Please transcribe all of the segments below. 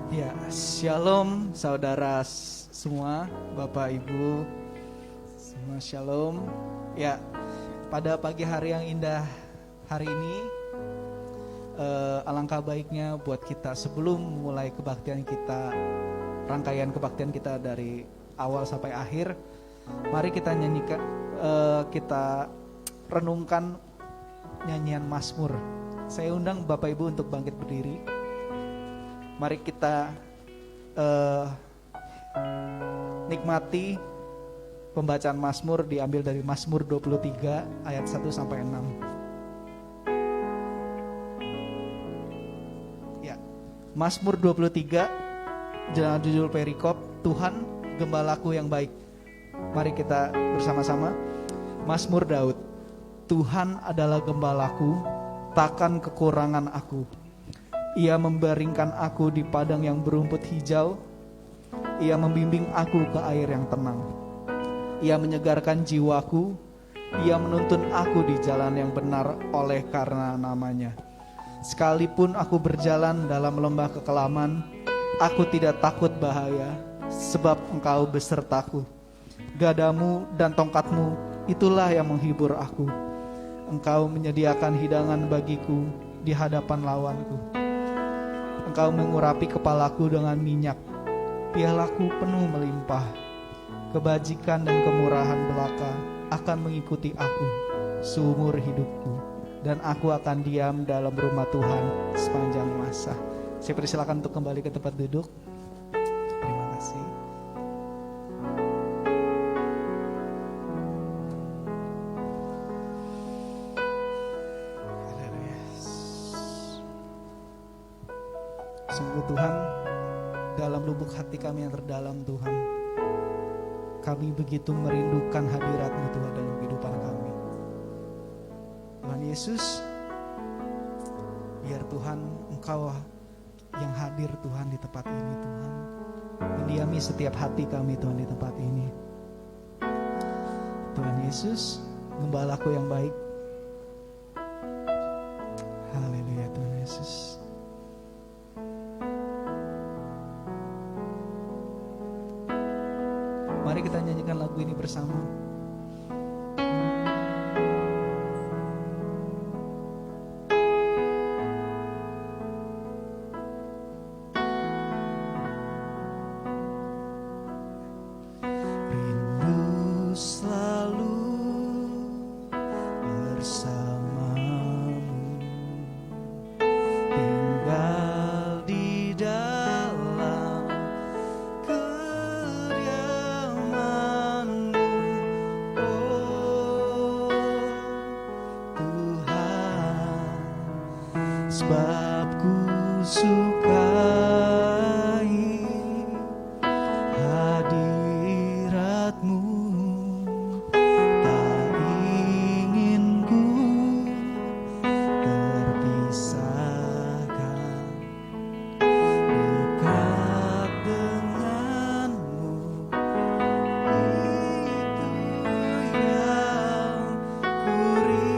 Ya, shalom saudara semua, Bapak Ibu, semua shalom. Ya, pada pagi hari yang indah hari ini, alangkah baiknya buat kita sebelum mulai kebaktian kita, rangkaian kebaktian kita dari awal sampai akhir, mari kita nyanyikan, kita renungkan nyanyian Mazmur. Saya undang Bapak Ibu untuk bangkit berdiri. Mari kita nikmati pembacaan Mazmur, diambil dari Mazmur 23 ayat 1 sampai 6. Ya. Mazmur 23 dengan judul perikop Tuhan Gembalaku yang baik. Mari kita bersama-sama. Mazmur Daud. Tuhan adalah gembalaku, takkan kekurangan aku. Ia membaringkan aku di padang yang berumput hijau. Ia membimbing aku ke air yang tenang. Ia menyegarkan jiwaku. Ia menuntun aku di jalan yang benar oleh karena namanya. Sekalipun aku berjalan dalam lembah kekelaman, aku tidak takut bahaya, sebab Engkau besertaku. Gadamu dan tongkatmu, itulah yang menghibur aku. Engkau menyediakan hidangan bagiku di hadapan lawanku. Engkau mengurapi kepalaku dengan minyak, pialaku penuh melimpah. Kebajikan dan kemurahan belaka akan mengikuti aku seumur hidupku, dan aku akan diam dalam rumah Tuhan sepanjang masa. Saya persilakan untuk kembali ke tempat duduk. Terima kasih. Sungguh Tuhan, dalam lubuk hati kami yang terdalam Tuhan, kami begitu merindukan hadirat-Mu Tuhan dalam kehidupan kami. Tuhan Yesus, biar Tuhan Engkau yang hadir Tuhan di tempat ini Tuhan. Mendiami setiap hati kami Tuhan di tempat ini. Tuhan Yesus, Gembalaku yang baik. Haleluya Tuhan Yesus. Mari kita nyanyikan lagu ini bersama. Rindu selalu bersamamu, tinggal di dalam kediaman-Mu, oh Tuhan, sebab ku sukai hadirat-Mu, tak ingin ku terpisahkan, dekat denganmu, itu yang ku rindukan.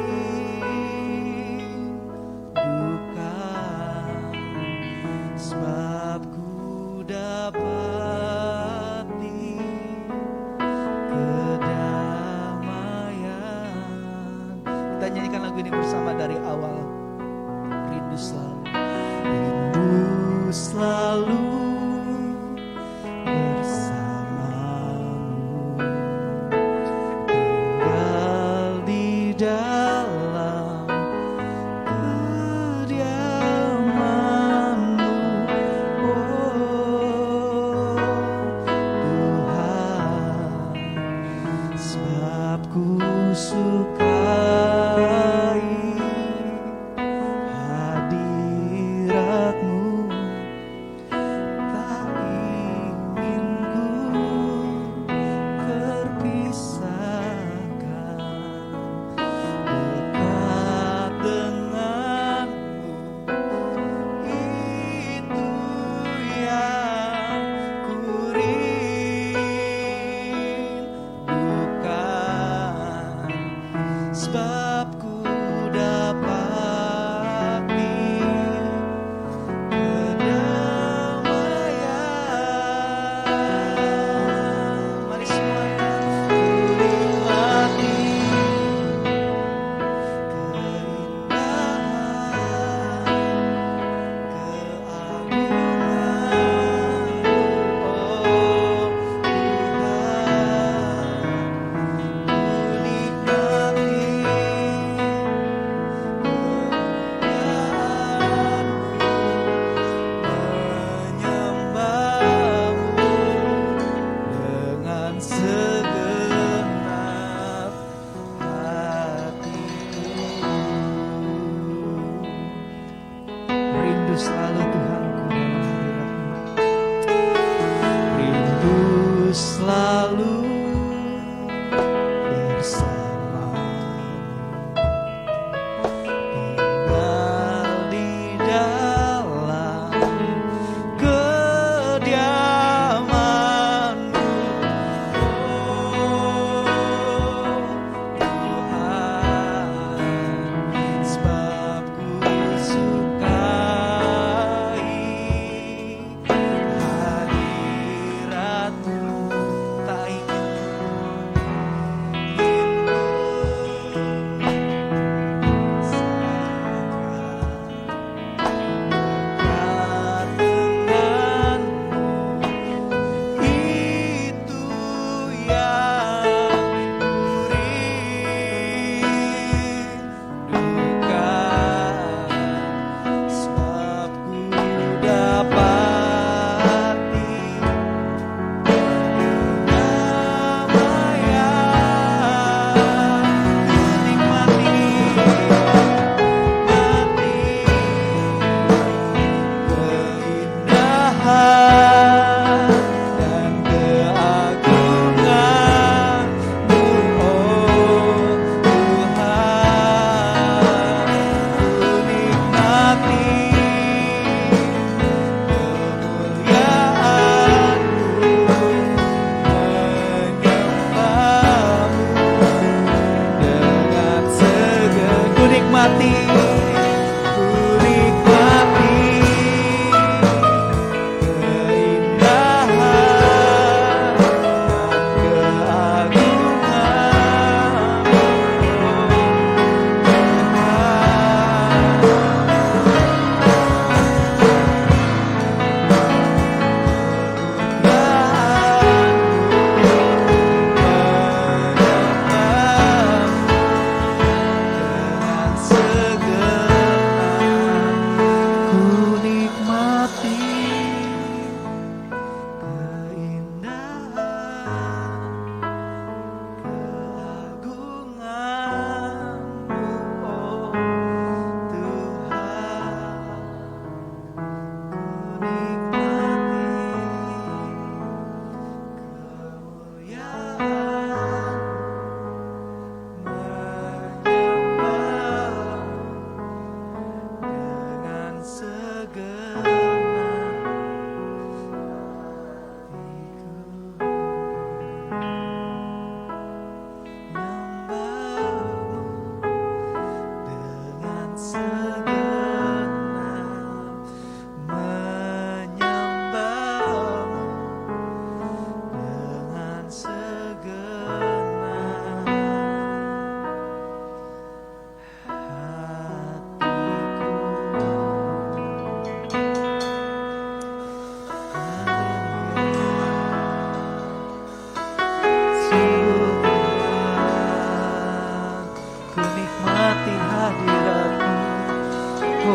ku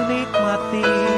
nikmati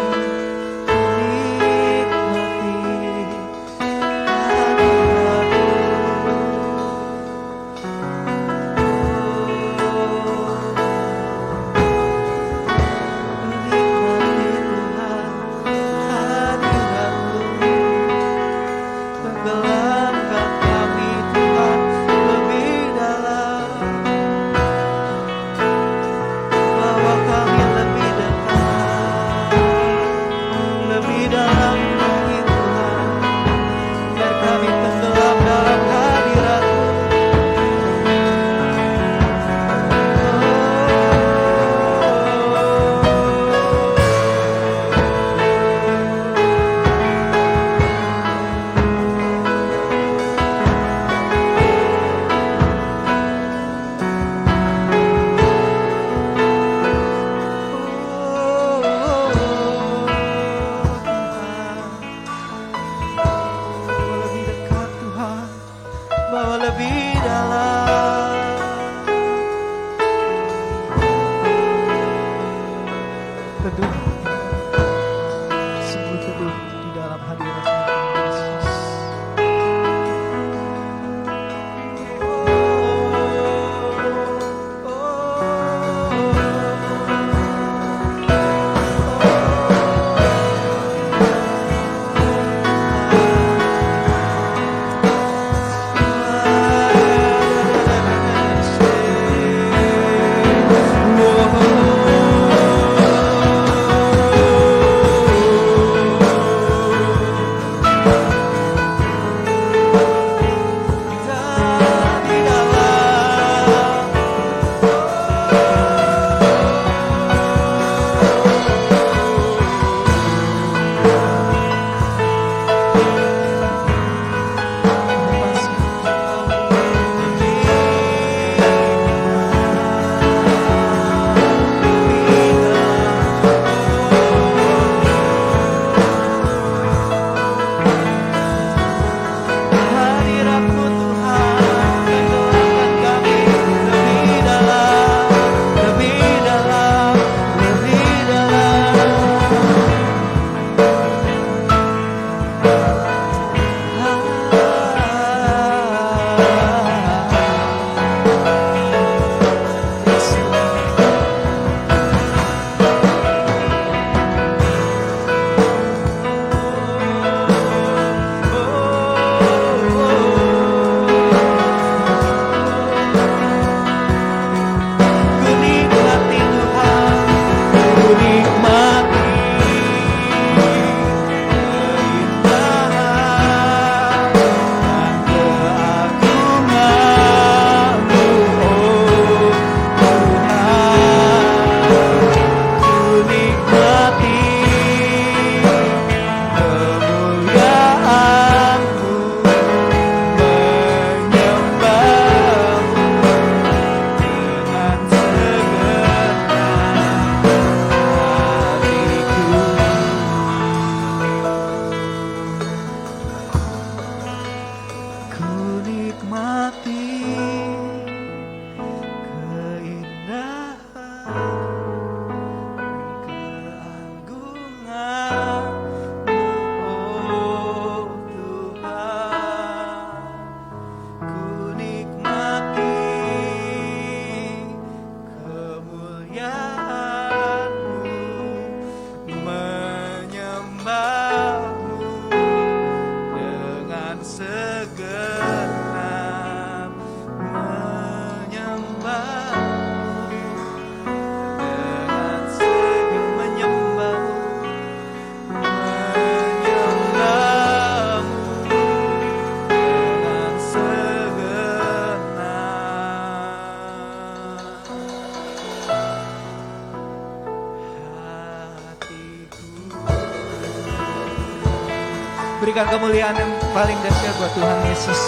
Berikan kemuliaan yang paling dahsyat buat Tuhan Yesus.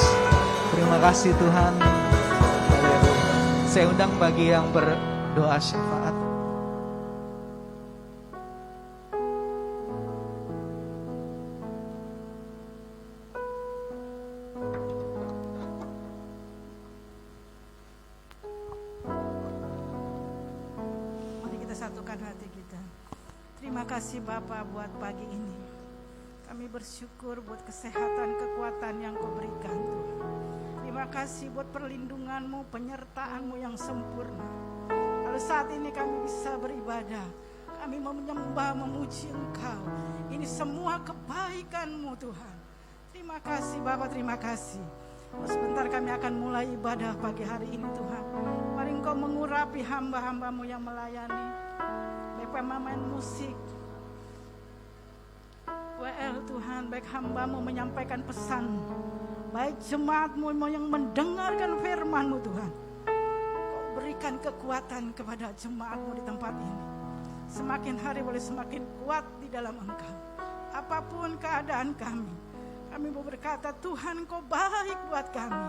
Terima kasih Tuhan. Saya undang bagi yang berdoa syafaat. satukan hati kita. Terima kasih Bapa buat pagi ini. Kami bersyukur buat kesehatan, kekuatan yang Kau berikan Tuhan. Terima kasih buat perlindungan-Mu, penyertaan-Mu yang sempurna. Lalu saat ini kami bisa beribadah, kami mau menyembah, memuji Engkau. Ini semua kebaikan-Mu Tuhan. Terima kasih Bapa, terima kasih. Sebentar kami akan mulai ibadah pagi hari ini Tuhan. Mari Engkau mengurapi hamba-hamba-Mu yang melayani, baik pemain musik, WL Tuhan, baik hamba-Mu menyampaikan pesan, baik jemaat-Mu yang mendengarkan firman-Mu Tuhan. Kau berikan kekuatan kepada jemaat-Mu di tempat ini. Semakin hari boleh semakin kuat di dalam Engkau. Apapun keadaan kami mau berkata Tuhan Kau baik buat kami.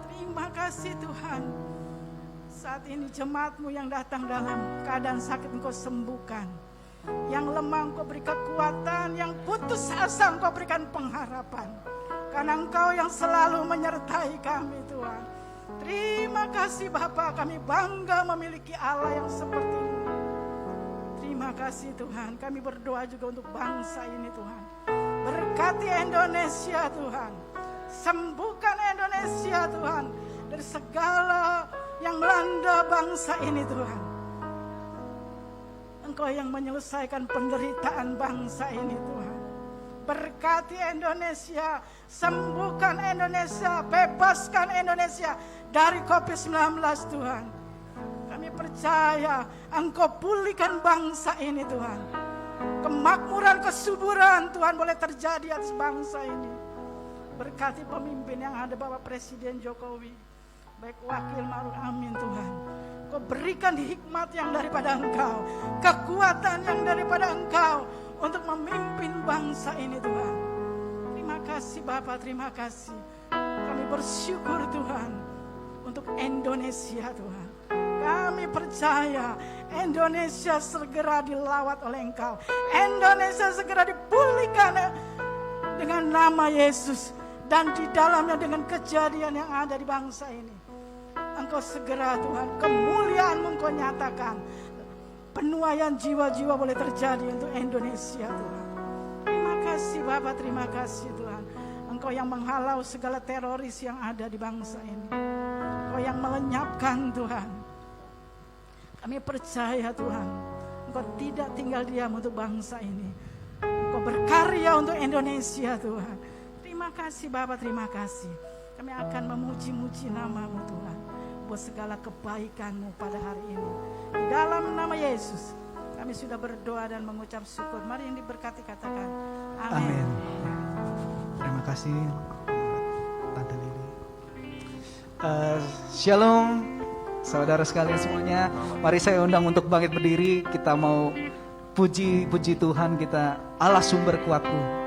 Terima kasih Tuhan. Saat ini jemaat-Mu yang datang dalam keadaan sakit Engkau sembuhkan. Yang lemah Engkau beri kekuatan, yang putus asa Engkau berikan pengharapan. Karena Engkau yang selalu menyertai kami Tuhan. Terima kasih Bapa, kami bangga memiliki Allah yang seperti-Mu. Terima kasih Tuhan. Kami berdoa juga untuk bangsa ini Tuhan. Berkati Indonesia Tuhan. Sembuhkan Indonesia Tuhan dari segala yang melanda bangsa ini Tuhan. Engkau yang menyelesaikan penderitaan bangsa ini Tuhan. Berkati Indonesia, sembuhkan Indonesia, bebaskan Indonesia dari COVID-19 Tuhan. Kami percaya Engkau pulihkan bangsa ini Tuhan. Kemakmuran, kesuburan Tuhan boleh terjadi atas bangsa ini. Berkati pemimpin yang ada, Bapak Presiden Jokowi, baik Wakil Maruf Amin Tuhan. Kau berikan hikmat yang daripada Engkau, kekuatan yang daripada Engkau untuk memimpin bangsa ini Tuhan. Terima kasih Bapak, terima kasih. Kami bersyukur Tuhan untuk Indonesia Tuhan. Kami percaya Indonesia segera dilawat oleh Engkau. Indonesia segera dipulihkan dengan nama Yesus. Dan di dalamnya dengan kejadian yang ada di bangsa ini. Engkau segera Tuhan, kemuliaan-Mu Engkau nyatakan. Penuaian jiwa-jiwa boleh terjadi untuk Indonesia Tuhan. Terima kasih Bapak, terima kasih Tuhan. Engkau yang menghalau segala teroris yang ada di bangsa ini. Engkau yang melenyapkan Tuhan. Kami percaya Tuhan, Engkau tidak tinggal diam untuk bangsa ini. Engkau berkarya untuk Indonesia Tuhan. Terima kasih Bapak, terima kasih. Kami akan memuji-muji nama-Mu Tuhan, buat segala kebaikan-Mu pada hari ini. Di dalam nama Yesus, kami sudah berdoa dan mengucap syukur. Mari yang diberkati katakan amin. Amin. Terima kasih Tante Lili. Shalom saudara sekalian semuanya. Mari saya undang untuk bangkit berdiri. Kita mau puji Tuhan kita, Allah sumber kuatku.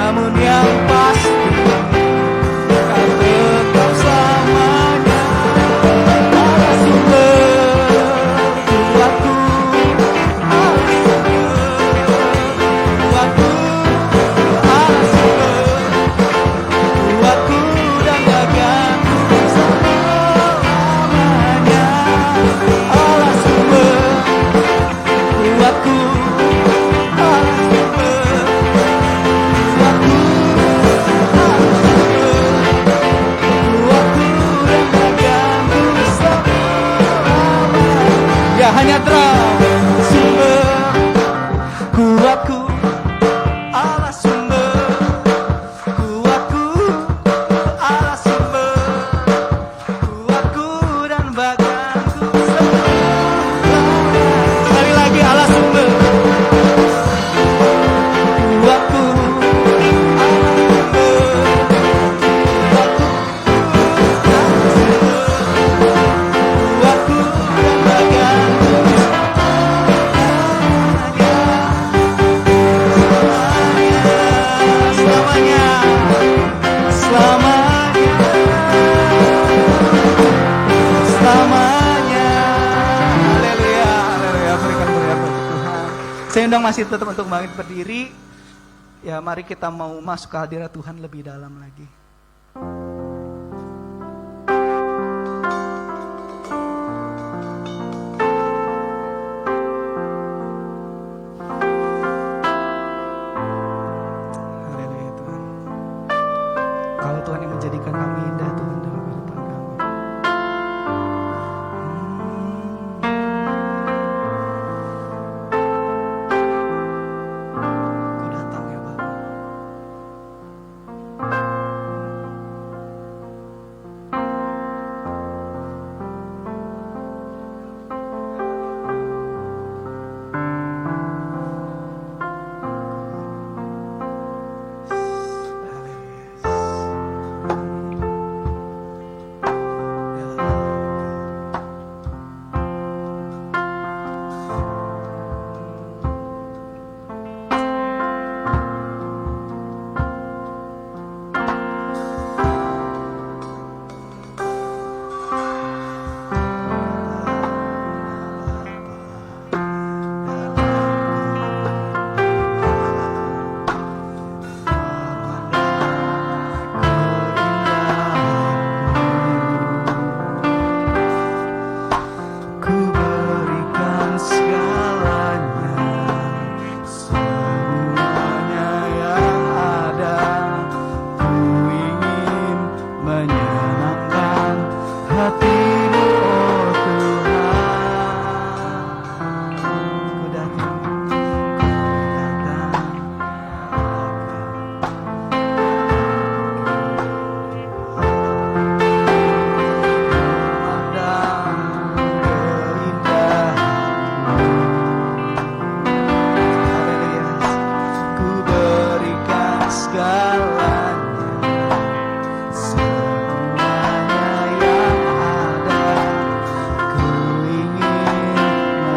Namun Saya undang masih tetap untuk bangkit berdiri. Ya, mari kita mau masuk ke hadirat Tuhan lebih dalam lagi. Haleluya Tuhan. Kau Tuhan yang menjadikan kami indah Tuhan dalam kehidupan kami. Kau datang ya Bapa. Ku berikan segalanya, semuanya yang ada. Ku ingin menyenangkan hatimu, oh Tuhan. Ku datang, ku berikan segalanya, semuanya yang ada. Ku ingin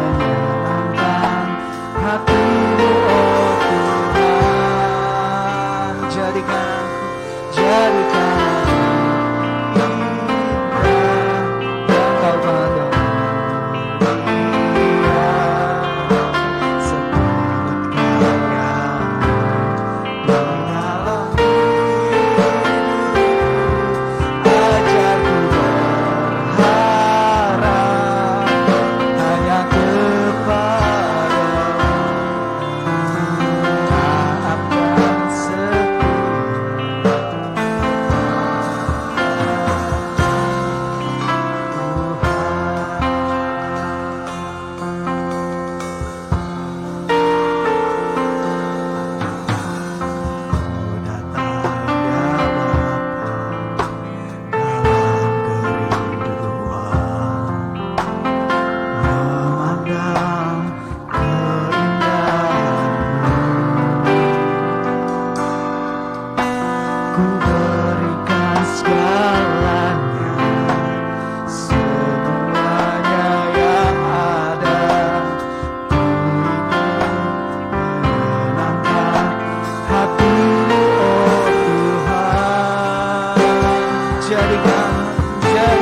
menyenangkan hatimu, oh Tuhan. Jadikan indah yang Kau pandang mulia, sebut karya dalam hidupku. Ajarku berharap hanya kepadamu, taat dan setia. Ku berikan segalanya, semuanya yang ada. Ku ingin menyenangkan hatimu, oh Tuhan. Jadikan indah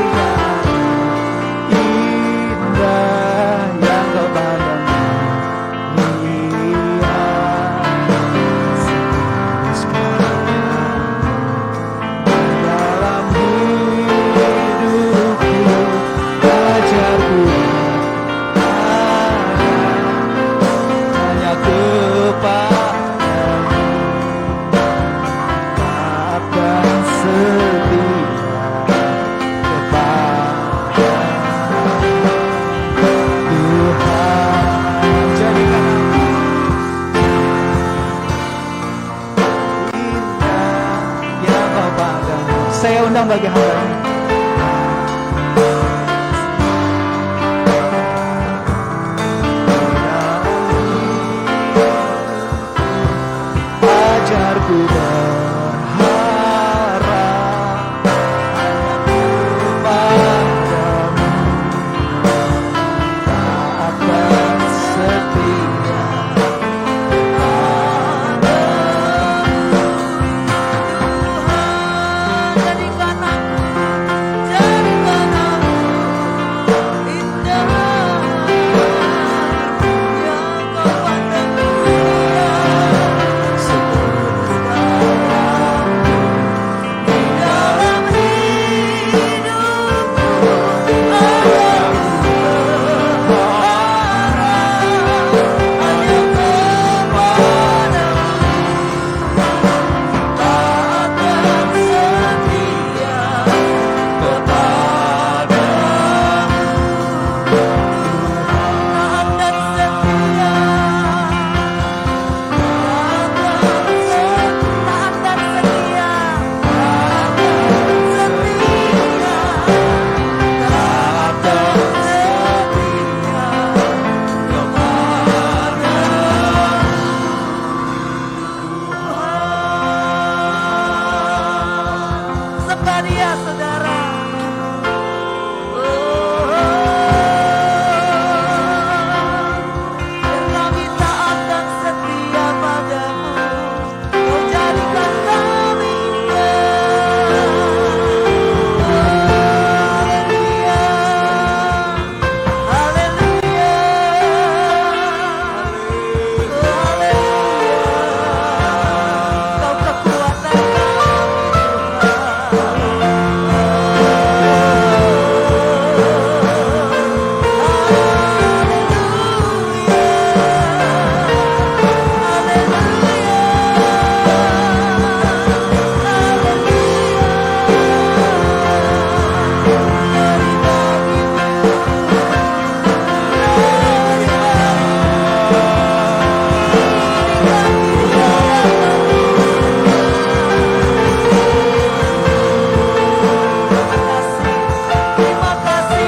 yang Kau pandang mulia, setulus karya dalam hidupku. Ajarku hanya kepadamu, taat dan setia kepada Tuhan. Jadikan indah yang Kau pandang. Saya undang bagi hamba ini. Ajarku berharap hanya kepadamu, taat dan setia Jadikan aku dia saudara. Biar kami taat dan setia padamu, kau jadikan kami indah. Haleluya, haleluya, kau kekuatan terima kasih.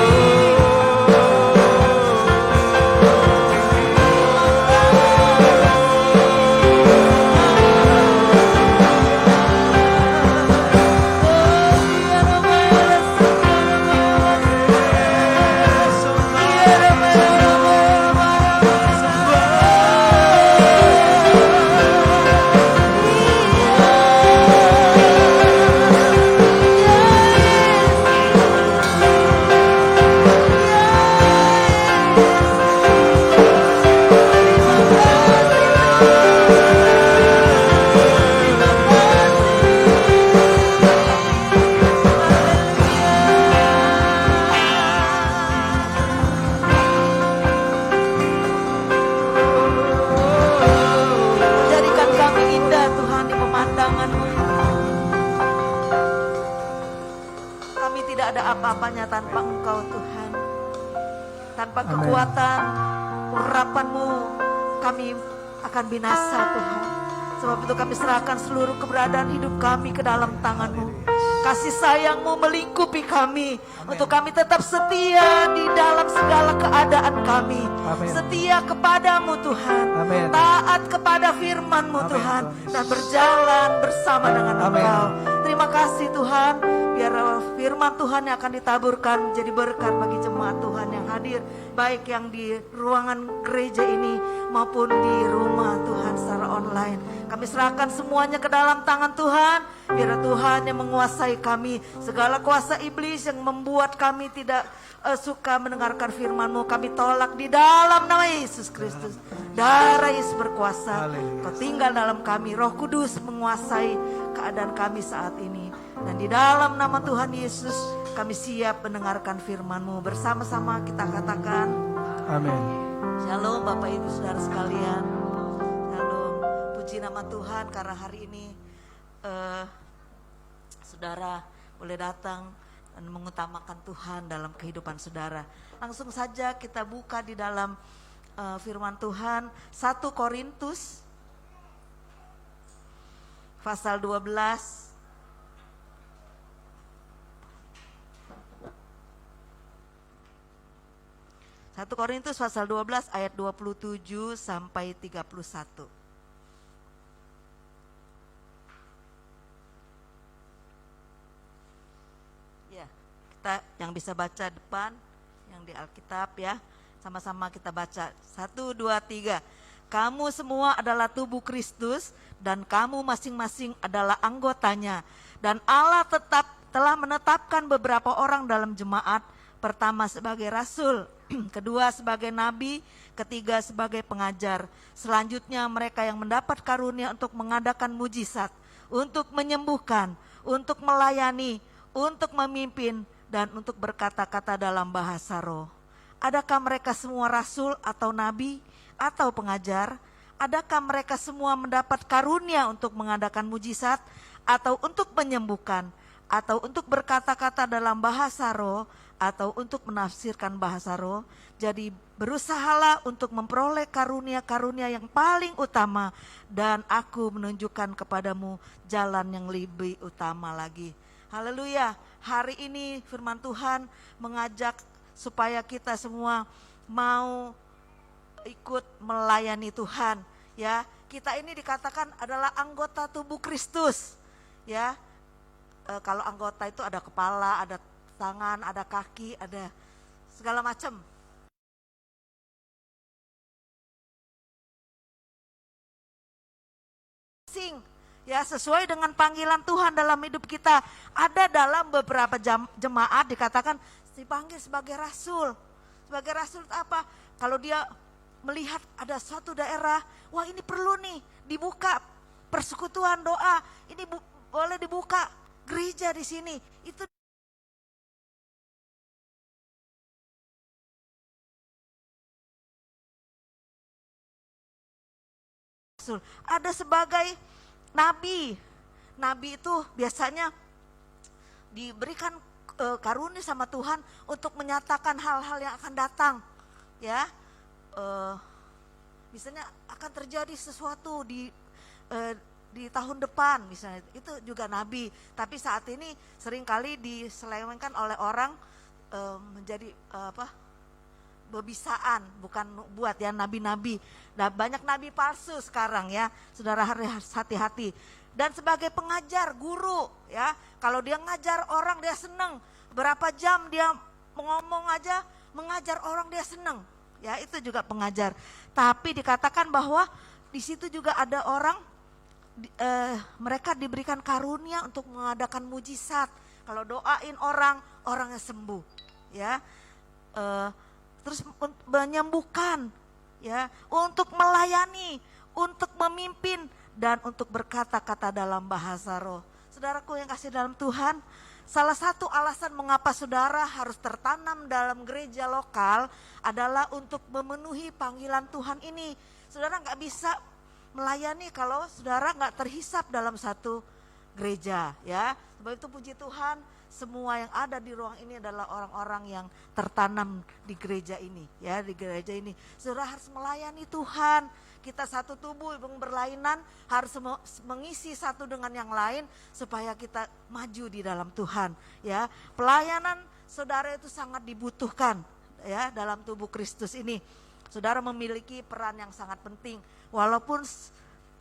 Jadikan kami indah Tuhan di pemandangan-Mu. Kami tidak ada apa-apanya tanpa Engkau Tuhan. Tanpa Amin. kekuatan, urapan-Mu kami akan binasa Tuhan. Sebab itu kami serahkan seluruh keberadaan hidup kami ke dalam tangan-Mu. Kasih sayang-Mu melingkupi kami. Untuk kami tetap setia di dalam segala keadaan kami. Amin. Setia kepadamu Tuhan. Amin. Taat kepada firman-Mu Amin, Tuhan. Tuhan. Dan berjalan bersama dengan Amin. Engkau. Terima kasih Tuhan. Biar firman Tuhan yang akan ditaburkan jadi berkat bagi jemaat Tuhan yang hadir. Baik yang di ruangan gereja ini maupun di rumah Tuhan secara online. Kami serahkan semuanya ke dalam tangan Tuhan. Biar Tuhan yang menguasai kami. Segala kuasa iblis yang membuat kami tidak suka mendengarkan firman-Mu, kami tolak di dalam nama Yesus Kristus. Darah Yesus berkuasa. Haleluya. Kau tinggal dalam kami. Roh Kudus menguasai keadaan kami saat ini. Dan di dalam nama Tuhan Yesus kami siap mendengarkan firman-Mu. Bersama-sama kita katakan Amin. Shalom Bapak Ibu Saudara sekalian. Shalom. Puji nama Tuhan karena hari ini saudara boleh datang dan mengutamakan Tuhan dalam kehidupan saudara. Langsung saja kita buka di dalam firman Tuhan 1 Korintus pasal 12. 1 Korintus pasal 12 ayat 27 sampai 31. Ya, kita yang bisa baca depan, yang di Alkitab ya. Sama-sama kita baca. 1, 2, 3. Kamu semua adalah tubuh Kristus dan kamu masing-masing adalah anggotanya. Dan Allah telah menetapkan beberapa orang dalam jemaat. Pertama sebagai rasul, kedua sebagai nabi, ketiga sebagai pengajar. Selanjutnya mereka yang mendapat karunia untuk mengadakan mujizat, untuk menyembuhkan, untuk melayani, untuk memimpin, dan untuk berkata-kata dalam bahasa roh. Adakah mereka semua rasul atau nabi atau pengajar? Adakah mereka semua mendapat karunia untuk mengadakan mujizat atau untuk menyembuhkan atau untuk berkata-kata dalam bahasa roh atau untuk menafsirkan bahasa roh? Jadi berusahalah untuk memperoleh karunia-karunia yang paling utama dan aku menunjukkan kepadamu jalan yang lebih utama lagi. Haleluya. Hari ini firman Tuhan mengajak supaya kita semua mau ikut melayani Tuhan, ya. Kita ini dikatakan adalah anggota tubuh Kristus, ya. kalau anggota itu ada kepala, ada tangan, ada kaki, ada segala macam. Ya, sesuai dengan panggilan Tuhan dalam hidup kita. Ada dalam beberapa jemaat dikatakan dipanggil sebagai rasul. Sebagai rasul itu apa? Kalau dia melihat ada suatu daerah, wah ini perlu nih dibuka persekutuan doa, ini boleh dibuka gereja di sini. Itu ada sebagai nabi. Nabi itu biasanya diberikan karunia sama Tuhan untuk menyatakan hal-hal yang akan datang, ya. Misalnya akan terjadi sesuatu di tahun depan, misalnya itu juga nabi. Tapi saat ini seringkali diselewengkan oleh orang menjadi bebisaan, bukan buat ya nabi-nabi. Nah, banyak nabi palsu sekarang ya, saudara harus hati-hati. Dan sebagai pengajar, guru ya, kalau dia ngajar orang dia seneng, berapa jam dia ngomong aja, mengajar orang dia seneng, ya itu juga pengajar. Tapi dikatakan bahwa di situ juga ada orang, mereka diberikan karunia untuk mengadakan mujizat. Kalau doain orang, orangnya sembuh, ya. Terus menyembuhkan, ya, untuk melayani, untuk memimpin, dan untuk berkata-kata dalam bahasa roh. Saudaraku yang kasih dalam Tuhan, salah satu alasan mengapa saudara harus tertanam dalam gereja lokal adalah untuk memenuhi panggilan Tuhan ini. Saudara nggak bisa melayani kalau saudara nggak terhisap dalam satu gereja, ya. Sebab itu puji Tuhan, semua yang ada di ruang ini adalah orang-orang yang tertanam di gereja ini, ya, di gereja ini. Saudara harus melayani Tuhan. Kita satu tubuh yang berlainan, harus mengisi satu dengan yang lain supaya kita maju di dalam Tuhan, ya. Pelayanan saudara itu sangat dibutuhkan, ya, dalam tubuh Kristus ini. Saudara memiliki peran yang sangat penting, walaupun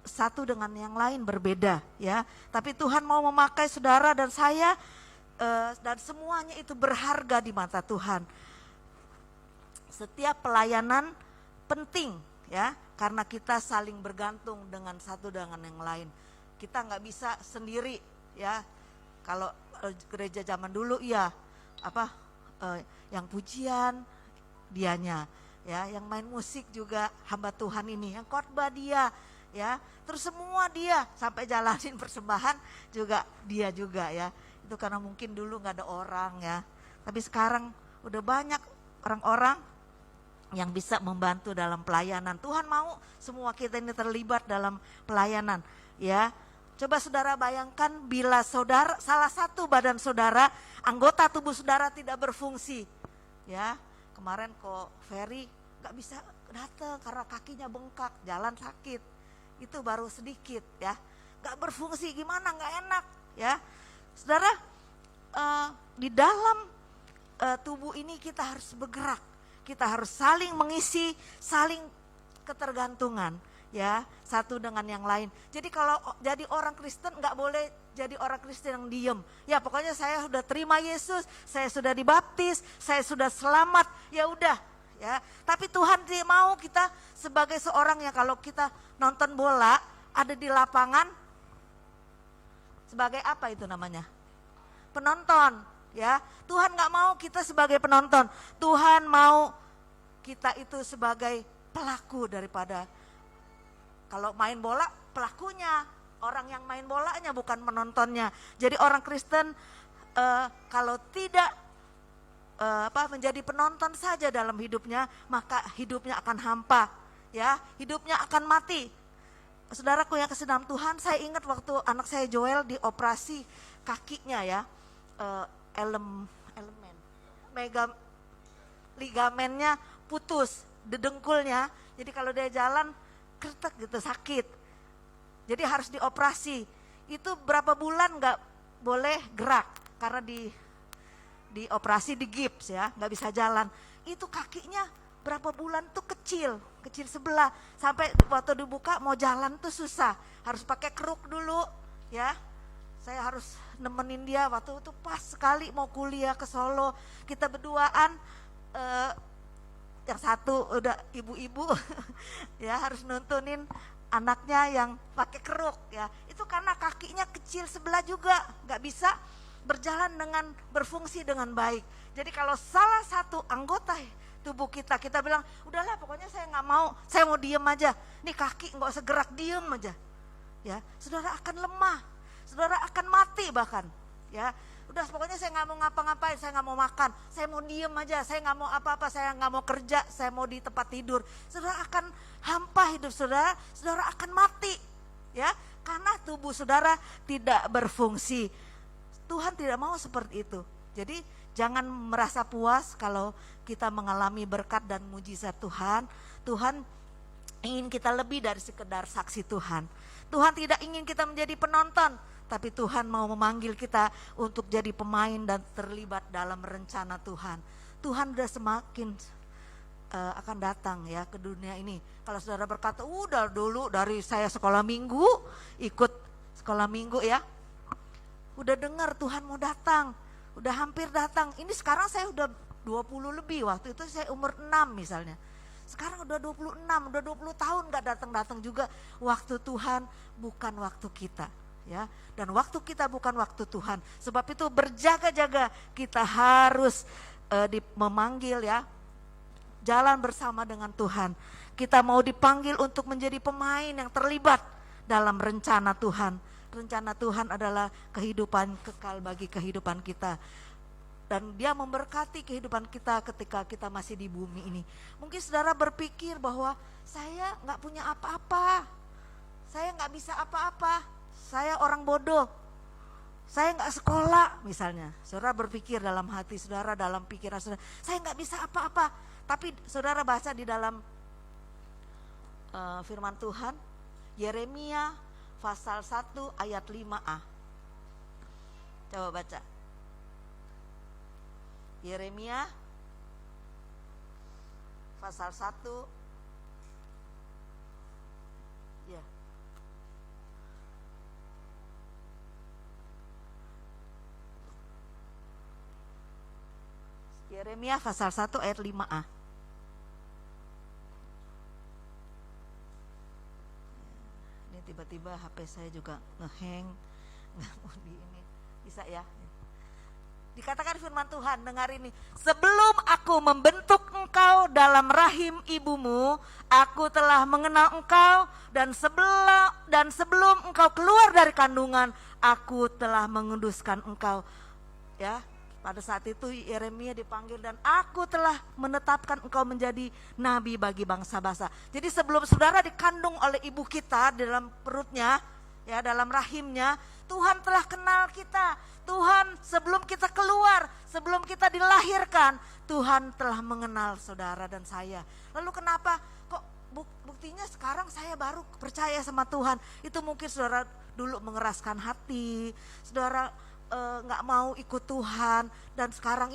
satu dengan yang lain berbeda, ya. Tapi Tuhan mau memakai saudara dan saya, dan semuanya itu berharga di mata Tuhan. Setiap pelayanan penting, ya, karena kita saling bergantung dengan satu dengan yang lain. Kita nggak bisa sendiri, ya. Kalau gereja zaman dulu, ya, yang pujian dianya, ya, yang main musik juga hamba Tuhan ini, yang khotbah dia, ya, terus semua dia, sampai jalanin persembahan juga dia juga, ya. Itu karena mungkin dulu nggak ada orang, ya. Tapi sekarang udah banyak orang-orang yang bisa membantu dalam pelayanan. Tuhan mau semua kita ini terlibat dalam pelayanan, ya. Coba saudara bayangkan bila saudara, salah satu badan saudara, anggota tubuh saudara tidak berfungsi, ya. Kemarin kok Ferry nggak bisa datang karena kakinya bengkak, jalan sakit. Itu baru sedikit, ya. Nggak berfungsi, gimana, nggak enak, ya. Saudara, di dalam tubuh ini kita harus bergerak. Kita harus saling mengisi, saling ketergantungan, ya, satu dengan yang lain. Jadi kalau jadi orang Kristen nggak boleh jadi orang Kristen yang diem. Ya pokoknya saya sudah terima Yesus, saya sudah dibaptis, saya sudah selamat, ya udah, ya. Tapi Tuhan tidak mau kita sebagai seorang yang kalau kita nonton bola ada di lapangan sebagai apa itu namanya? Penonton, ya. Tuhan nggak mau kita sebagai penonton. Tuhan mau kita itu sebagai pelaku daripada, kalau main bola pelakunya, orang yang main bolanya bukan penontonnya. Jadi orang Kristen kalau tidak menjadi penonton saja dalam hidupnya, maka hidupnya akan hampa, ya, hidupnya akan mati. Saudaraku yang kasih dalam Tuhan, saya ingat waktu anak saya Joel dioperasi kakinya, ya, ligamennya putus, dedengkulnya. Jadi kalau dia jalan kretek gitu, sakit. Jadi harus dioperasi. Itu berapa bulan nggak boleh gerak karena dioperasi, di gips, ya, nggak bisa jalan. Itu kakinya berapa bulan tuh kecil sebelah, sampai waktu dibuka mau jalan tuh susah, harus pakai kruk dulu, ya. saya harus nemenin dia waktu itu pas sekali mau kuliah ke Solo. Kita berduaan, yang satu udah ibu-ibu ya harus nuntunin anaknya yang pakai keruk ya. Itu karena kakinya kecil sebelah juga, nggak bisa berjalan dengan berfungsi dengan baik. Jadi kalau salah satu anggota tubuh kita bilang, udahlah pokoknya saya nggak mau, saya mau diem aja. Nih kaki nggak usah gerak, diem aja. Ya, saudara akan lemah, saudara akan mati bahkan. Ya, udah pokoknya saya nggak mau ngapa-ngapain, saya nggak mau makan, saya mau diem aja, saya nggak mau apa-apa, saya nggak mau kerja, saya mau di tempat tidur. Saudara akan hampa hidup saudara, saudara akan mati. Ya, karena tubuh saudara tidak berfungsi. Tuhan tidak mau seperti itu. Jadi jangan merasa puas kalau kita mengalami berkat dan mujizat Tuhan. Tuhan ingin kita lebih dari sekedar saksi Tuhan. Tuhan tidak ingin kita menjadi penonton, tapi Tuhan mau memanggil kita untuk jadi pemain dan terlibat dalam rencana Tuhan. Tuhan sudah semakin akan datang ya ke dunia ini. Kalau saudara berkata, udah dulu dari saya sekolah minggu, ikut sekolah minggu ya, udah dengar Tuhan mau datang, udah hampir datang. Ini sekarang saya udah 20 lebih, waktu itu saya umur 6 misalnya. Sekarang udah 26, udah 20 tahun gak datang-datang juga. Waktu Tuhan bukan waktu kita ya. Dan waktu kita bukan waktu Tuhan. Sebab itu berjaga-jaga, kita harus memanggil ya, jalan bersama dengan Tuhan. Kita mau dipanggil untuk menjadi pemain yang terlibat dalam rencana Tuhan. Rencana Tuhan adalah kehidupan kekal bagi kehidupan kita. Dan dia memberkati kehidupan kita ketika kita masih di bumi ini. Mungkin saudara berpikir bahwa saya gak punya apa-apa, saya gak bisa apa-apa, saya orang bodoh, saya gak sekolah misalnya. Saudara berpikir dalam hati saudara, dalam pikiran saudara, saya gak bisa apa-apa. Tapi saudara baca di dalam firman Tuhan, Yeremia pasal 1 ayat 5a. Coba baca. Yeremia pasal 1 ya. Yeremia pasal 1 ayat 5a. Ini tiba-tiba HP saya juga ngehang, nggak mau di ini. Bisa ya? Dikatakan firman Tuhan, dengar ini. Sebelum aku membentuk engkau dalam rahim ibumu, aku telah mengenal engkau, dan sebelum engkau keluar dari kandungan, aku telah menguduskan engkau. Ya, pada saat itu Yeremia dipanggil, dan aku telah menetapkan engkau menjadi nabi bagi bangsa-bangsa. Jadi sebelum saudara dikandung oleh ibu kita di dalam perutnya, ya dalam rahimnya, Tuhan telah kenal kita. Tuhan sebelum kita keluar, sebelum kita dilahirkan, Tuhan telah mengenal saudara dan saya. Lalu kenapa kok buktinya sekarang saya baru percaya sama Tuhan? Itu mungkin saudara dulu mengeraskan hati, saudara gak mau ikut Tuhan, dan sekarang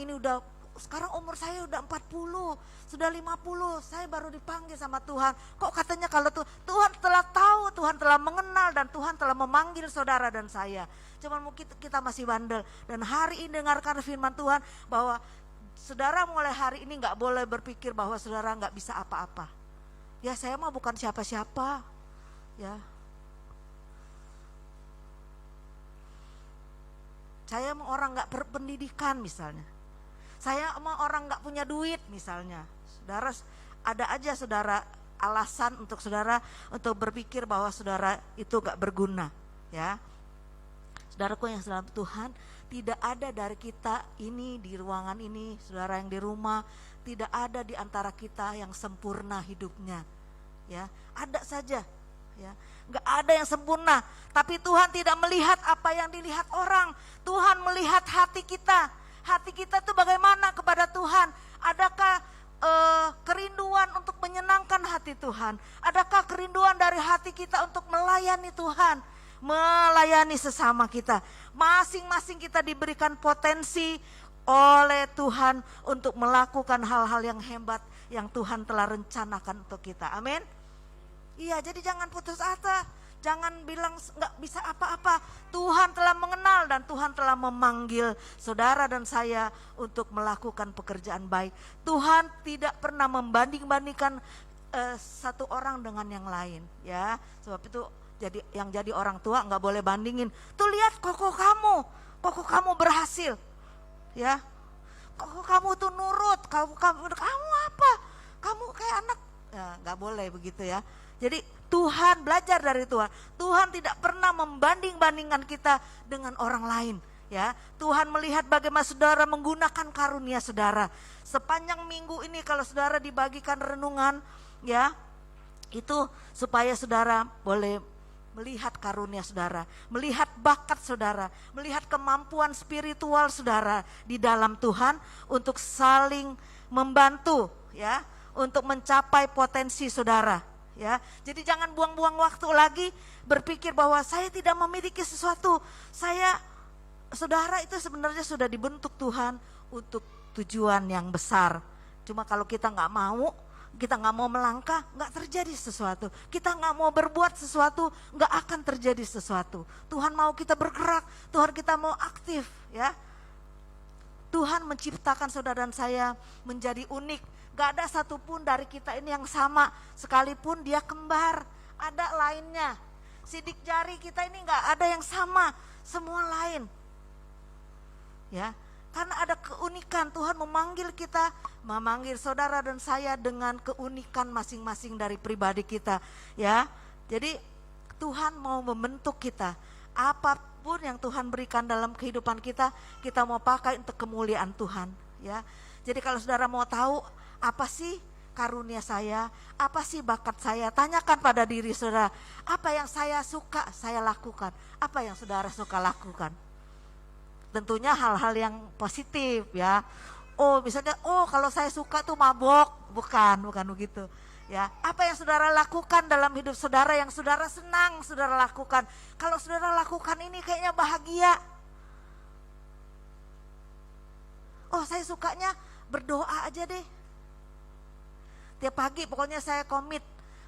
umur saya udah 40, sudah 50, saya baru dipanggil sama Tuhan. Kok katanya kalau Tuhan telah tahu, Tuhan telah mengenal, dan Tuhan telah memanggil saudara dan saya. Cuman mungkin kita masih bandel. Dan hari ini dengarkan firman Tuhan bahwa saudara mulai hari ini gak boleh berpikir bahwa saudara gak bisa apa-apa. Ya saya mah bukan siapa-siapa. Ya, saya mau orang gak berpendidikan misalnya. Saya mau orang gak punya duit misalnya. Saudara, ada aja saudara alasan untuk saudara untuk berpikir bahwa saudara itu gak berguna. Ya, saudaraku yang dalam Tuhan, tidak ada dari kita ini di ruangan ini, saudara yang di rumah, tidak ada di antara kita yang sempurna hidupnya. Ya, ada saja. Ya, nggak ada yang sempurna. Tapi Tuhan tidak melihat apa yang dilihat orang. Tuhan melihat hati kita. Hati kita tuh bagaimana kepada Tuhan? Adakah kerinduan untuk menyenangkan hati Tuhan? Adakah kerinduan dari hati kita untuk melayani Tuhan? Melayani sesama kita. Masing-masing kita diberikan potensi oleh Tuhan untuk melakukan hal-hal yang hebat yang Tuhan telah rencanakan untuk kita. Amin. Iya, jadi jangan putus asa. Jangan bilang nggak bisa apa-apa. Tuhan telah mengenal dan Tuhan telah memanggil saudara dan saya untuk melakukan pekerjaan baik. Tuhan tidak pernah membanding-bandingkan satu orang dengan yang lain, ya. Sebab itu jadi orang tua nggak boleh bandingin. Tuh lihat koko kamu berhasil, ya. Koko kamu tuh nurut, kamu apa? Kamu kayak anak, ya, nggak boleh begitu ya. Jadi Tuhan, belajar dari Tuhan. Tuhan tidak pernah membanding-bandingkan kita dengan orang lain, ya. Tuhan melihat bagaimana saudara menggunakan karunia saudara. Sepanjang minggu ini kalau saudara dibagikan renungan, ya, itu supaya saudara boleh melihat karunia saudara, melihat bakat saudara, melihat kemampuan spiritual saudara di dalam Tuhan untuk saling membantu, ya, untuk mencapai potensi saudara, ya. Jadi jangan buang-buang waktu lagi berpikir bahwa saya tidak memiliki sesuatu. Saudara itu sebenarnya sudah dibentuk Tuhan untuk tujuan yang besar. Cuma kalau kita nggak mau melangkah, nggak terjadi sesuatu. Kita nggak mau berbuat sesuatu, nggak akan terjadi sesuatu. Tuhan mau kita bergerak, Tuhan kita mau aktif, ya. Tuhan menciptakan saudara dan saya menjadi unik. Gak ada satupun dari kita ini yang sama, sekalipun dia kembar, ada lainnya. Sidik jari kita ini gak ada yang sama, semua lain, ya. Karena ada keunikan, Tuhan memanggil saudara dan saya dengan keunikan masing-masing dari pribadi kita, ya. Jadi Tuhan mau membentuk kita, apapun yang Tuhan berikan dalam kehidupan kita mau pakai untuk kemuliaan Tuhan, ya. Jadi kalau saudara mau tahu apa sih karunia saya, apa sih bakat saya, tanyakan pada diri saudara, apa yang saya suka saya lakukan, apa yang saudara suka lakukan. Tentunya hal-hal yang positif, ya. Misalnya, kalau saya suka tuh mabok, bukan begitu, ya. Apa yang saudara lakukan dalam hidup saudara yang saudara senang saudara lakukan. Kalau saudara lakukan ini kayaknya bahagia. Saya sukanya berdoa aja deh. Tiap pagi pokoknya saya komit,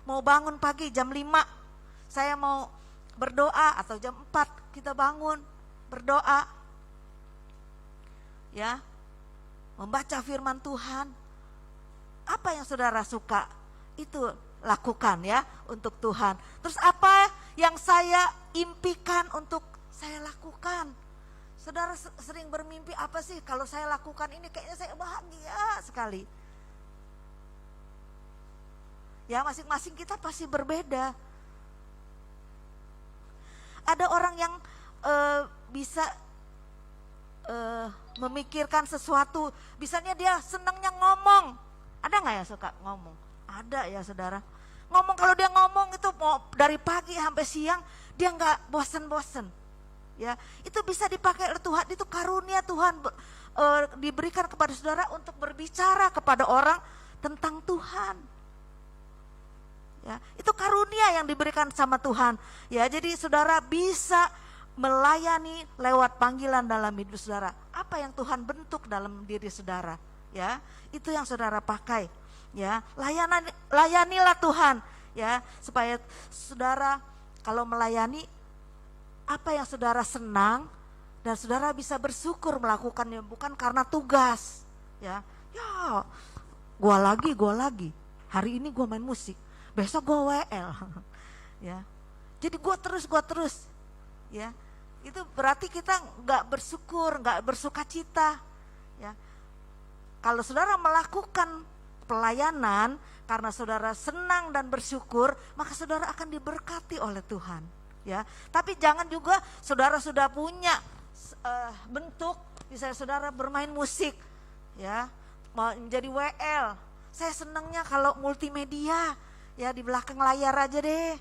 mau bangun pagi jam 5, saya mau berdoa, atau jam 4 kita bangun berdoa, ya, membaca firman Tuhan. Apa yang saudara suka itu lakukan, ya, untuk Tuhan. Terus apa yang saya impikan untuk saya lakukan. Saudara sering bermimpi apa sih, kalau saya lakukan ini kayaknya saya bahagia sekali. Ya, masing-masing kita pasti berbeda. Ada orang yang bisa memikirkan sesuatu, misalnya dia senangnya ngomong. Ada nggak ya suka ngomong? Ada ya saudara. Ngomong, kalau dia ngomong itu mau dari pagi sampai siang dia nggak bosen-bosen. Ya, itu bisa dipakai oleh Tuhan, itu karunia Tuhan diberikan kepada saudara untuk berbicara kepada orang tentang Tuhan. Ya, itu karunia yang diberikan sama Tuhan. Ya, jadi saudara bisa melayani lewat panggilan dalam hidup saudara. Apa yang Tuhan bentuk dalam diri saudara, ya, itu yang saudara pakai, ya. Layanilah Tuhan, ya, supaya saudara kalau melayani apa yang saudara senang dan saudara bisa bersyukur melakukannya, bukan karena tugas, ya. Ya, gua lagi. Hari ini gua main musik, besok gua WL, ya. Jadi gua terus, ya. Itu berarti kita nggak bersyukur, nggak bersukacita, ya. Kalau saudara melakukan pelayanan karena saudara senang dan bersyukur, maka saudara akan diberkati oleh Tuhan, ya. Tapi jangan juga saudara sudah punya bentuk, misalnya saudara bermain musik, ya, mau menjadi WL. Saya senangnya kalau multimedia, ya, di belakang layar aja deh,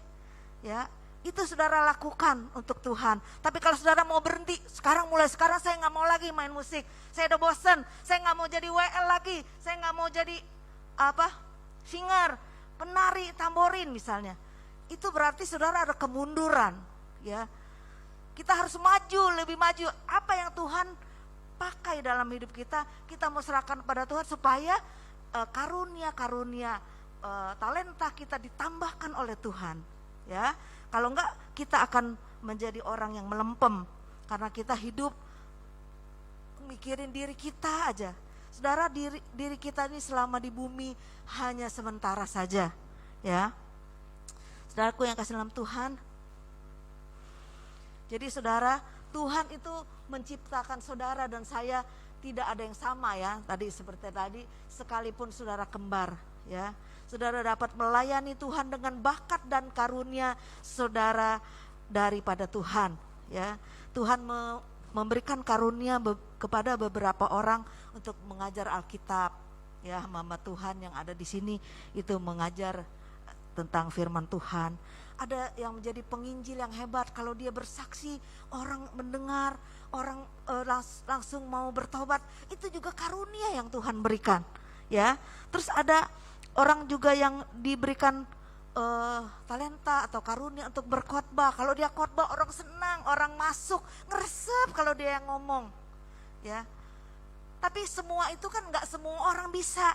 ya. Itu saudara lakukan untuk Tuhan. Tapi kalau saudara mau berhenti, mulai sekarang saya nggak mau lagi main musik, saya udah bosen, saya nggak mau jadi WL lagi, saya nggak mau jadi singer, penari tamborin misalnya. Itu berarti saudara ada kemunduran, ya. Kita harus maju, lebih maju. Apa yang Tuhan pakai dalam hidup kita mau serahkan pada Tuhan supaya karunia talenta kita ditambahkan oleh Tuhan, ya. Kalau enggak, kita akan menjadi orang yang melempem karena kita hidup mikirin diri kita aja. Saudara, diri kita ini selama di bumi hanya sementara saja, ya. Saudaraku yang kasih dalam Tuhan. Jadi saudara, Tuhan itu menciptakan saudara dan saya tidak ada yang sama, ya. Tadi seperti tadi, sekalipun saudara kembar, ya. Saudara dapat melayani Tuhan dengan bakat dan karunia saudara daripada Tuhan, ya. Tuhan memberikan karunia kepada beberapa orang untuk mengajar Alkitab, ya. Hamba Tuhan yang ada di sini itu mengajar tentang firman Tuhan. Ada yang menjadi penginjil yang hebat, kalau dia bersaksi orang mendengar, orang langsung mau bertobat, itu juga karunia yang Tuhan berikan, ya. Terus ada orang juga yang diberikan talenta atau karunia untuk berkhotbah. Kalau dia khotbah orang senang, orang masuk, ngeresep kalau dia yang ngomong, ya. Tapi semua itu kan nggak semua orang bisa,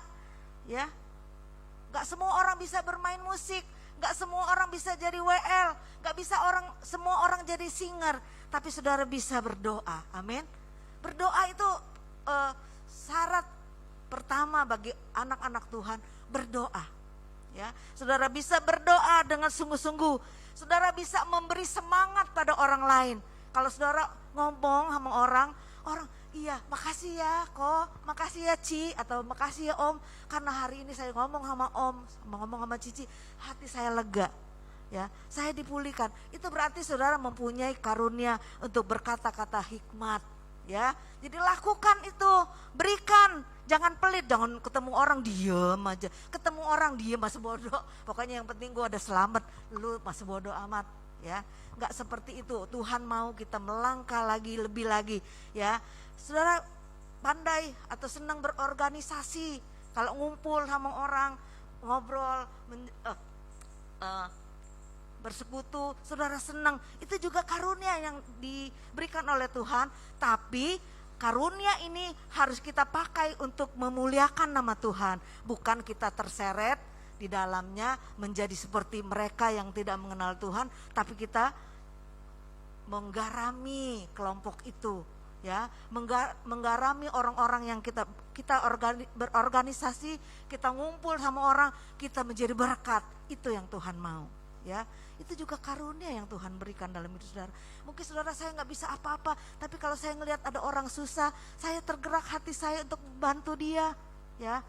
ya. Nggak semua orang bisa bermain musik, nggak semua orang bisa jadi WL, nggak bisa semua orang jadi singer. Tapi saudara bisa berdoa, amin. Berdoa itu syarat pertama bagi anak-anak Tuhan, berdoa. Ya, saudara bisa berdoa dengan sungguh-sungguh. Saudara bisa memberi semangat pada orang lain. Kalau saudara ngomong sama orang, iya makasih ya kok, makasih ya Ci, atau makasih ya Om, karena hari ini saya ngomong sama Om, ngomong sama Cici, hati saya lega, ya, saya dipulihkan. Itu berarti saudara mempunyai karunia untuk berkata-kata hikmat, ya. Jadi lakukan itu, berikan. Jangan pelit, jangan ketemu orang diem aja. Ketemu orang diem masih bodoh. Pokoknya yang penting gue ada selamat, lu masih bodoh amat, ya. Enggak seperti itu. Tuhan mau kita melangkah lagi, lebih lagi, ya. Saudara pandai atau senang berorganisasi. Kalau ngumpul sama orang, ngobrol, bersekutu, saudara senang. Itu juga karunia yang diberikan oleh Tuhan. Tapi karunia ini harus kita pakai untuk memuliakan nama Tuhan, bukan kita terseret di dalamnya menjadi seperti mereka yang tidak mengenal Tuhan, tapi kita menggarami kelompok itu, ya, menggarami orang-orang yang kita berorganisasi, kita ngumpul sama orang, kita menjadi berkat. Itu yang Tuhan mau, ya. Itu juga karunia yang Tuhan berikan dalam hidup saudara. Mungkin saudara, saya nggak bisa apa-apa, tapi kalau saya ngelihat ada orang susah, saya tergerak hati saya untuk bantu dia, ya.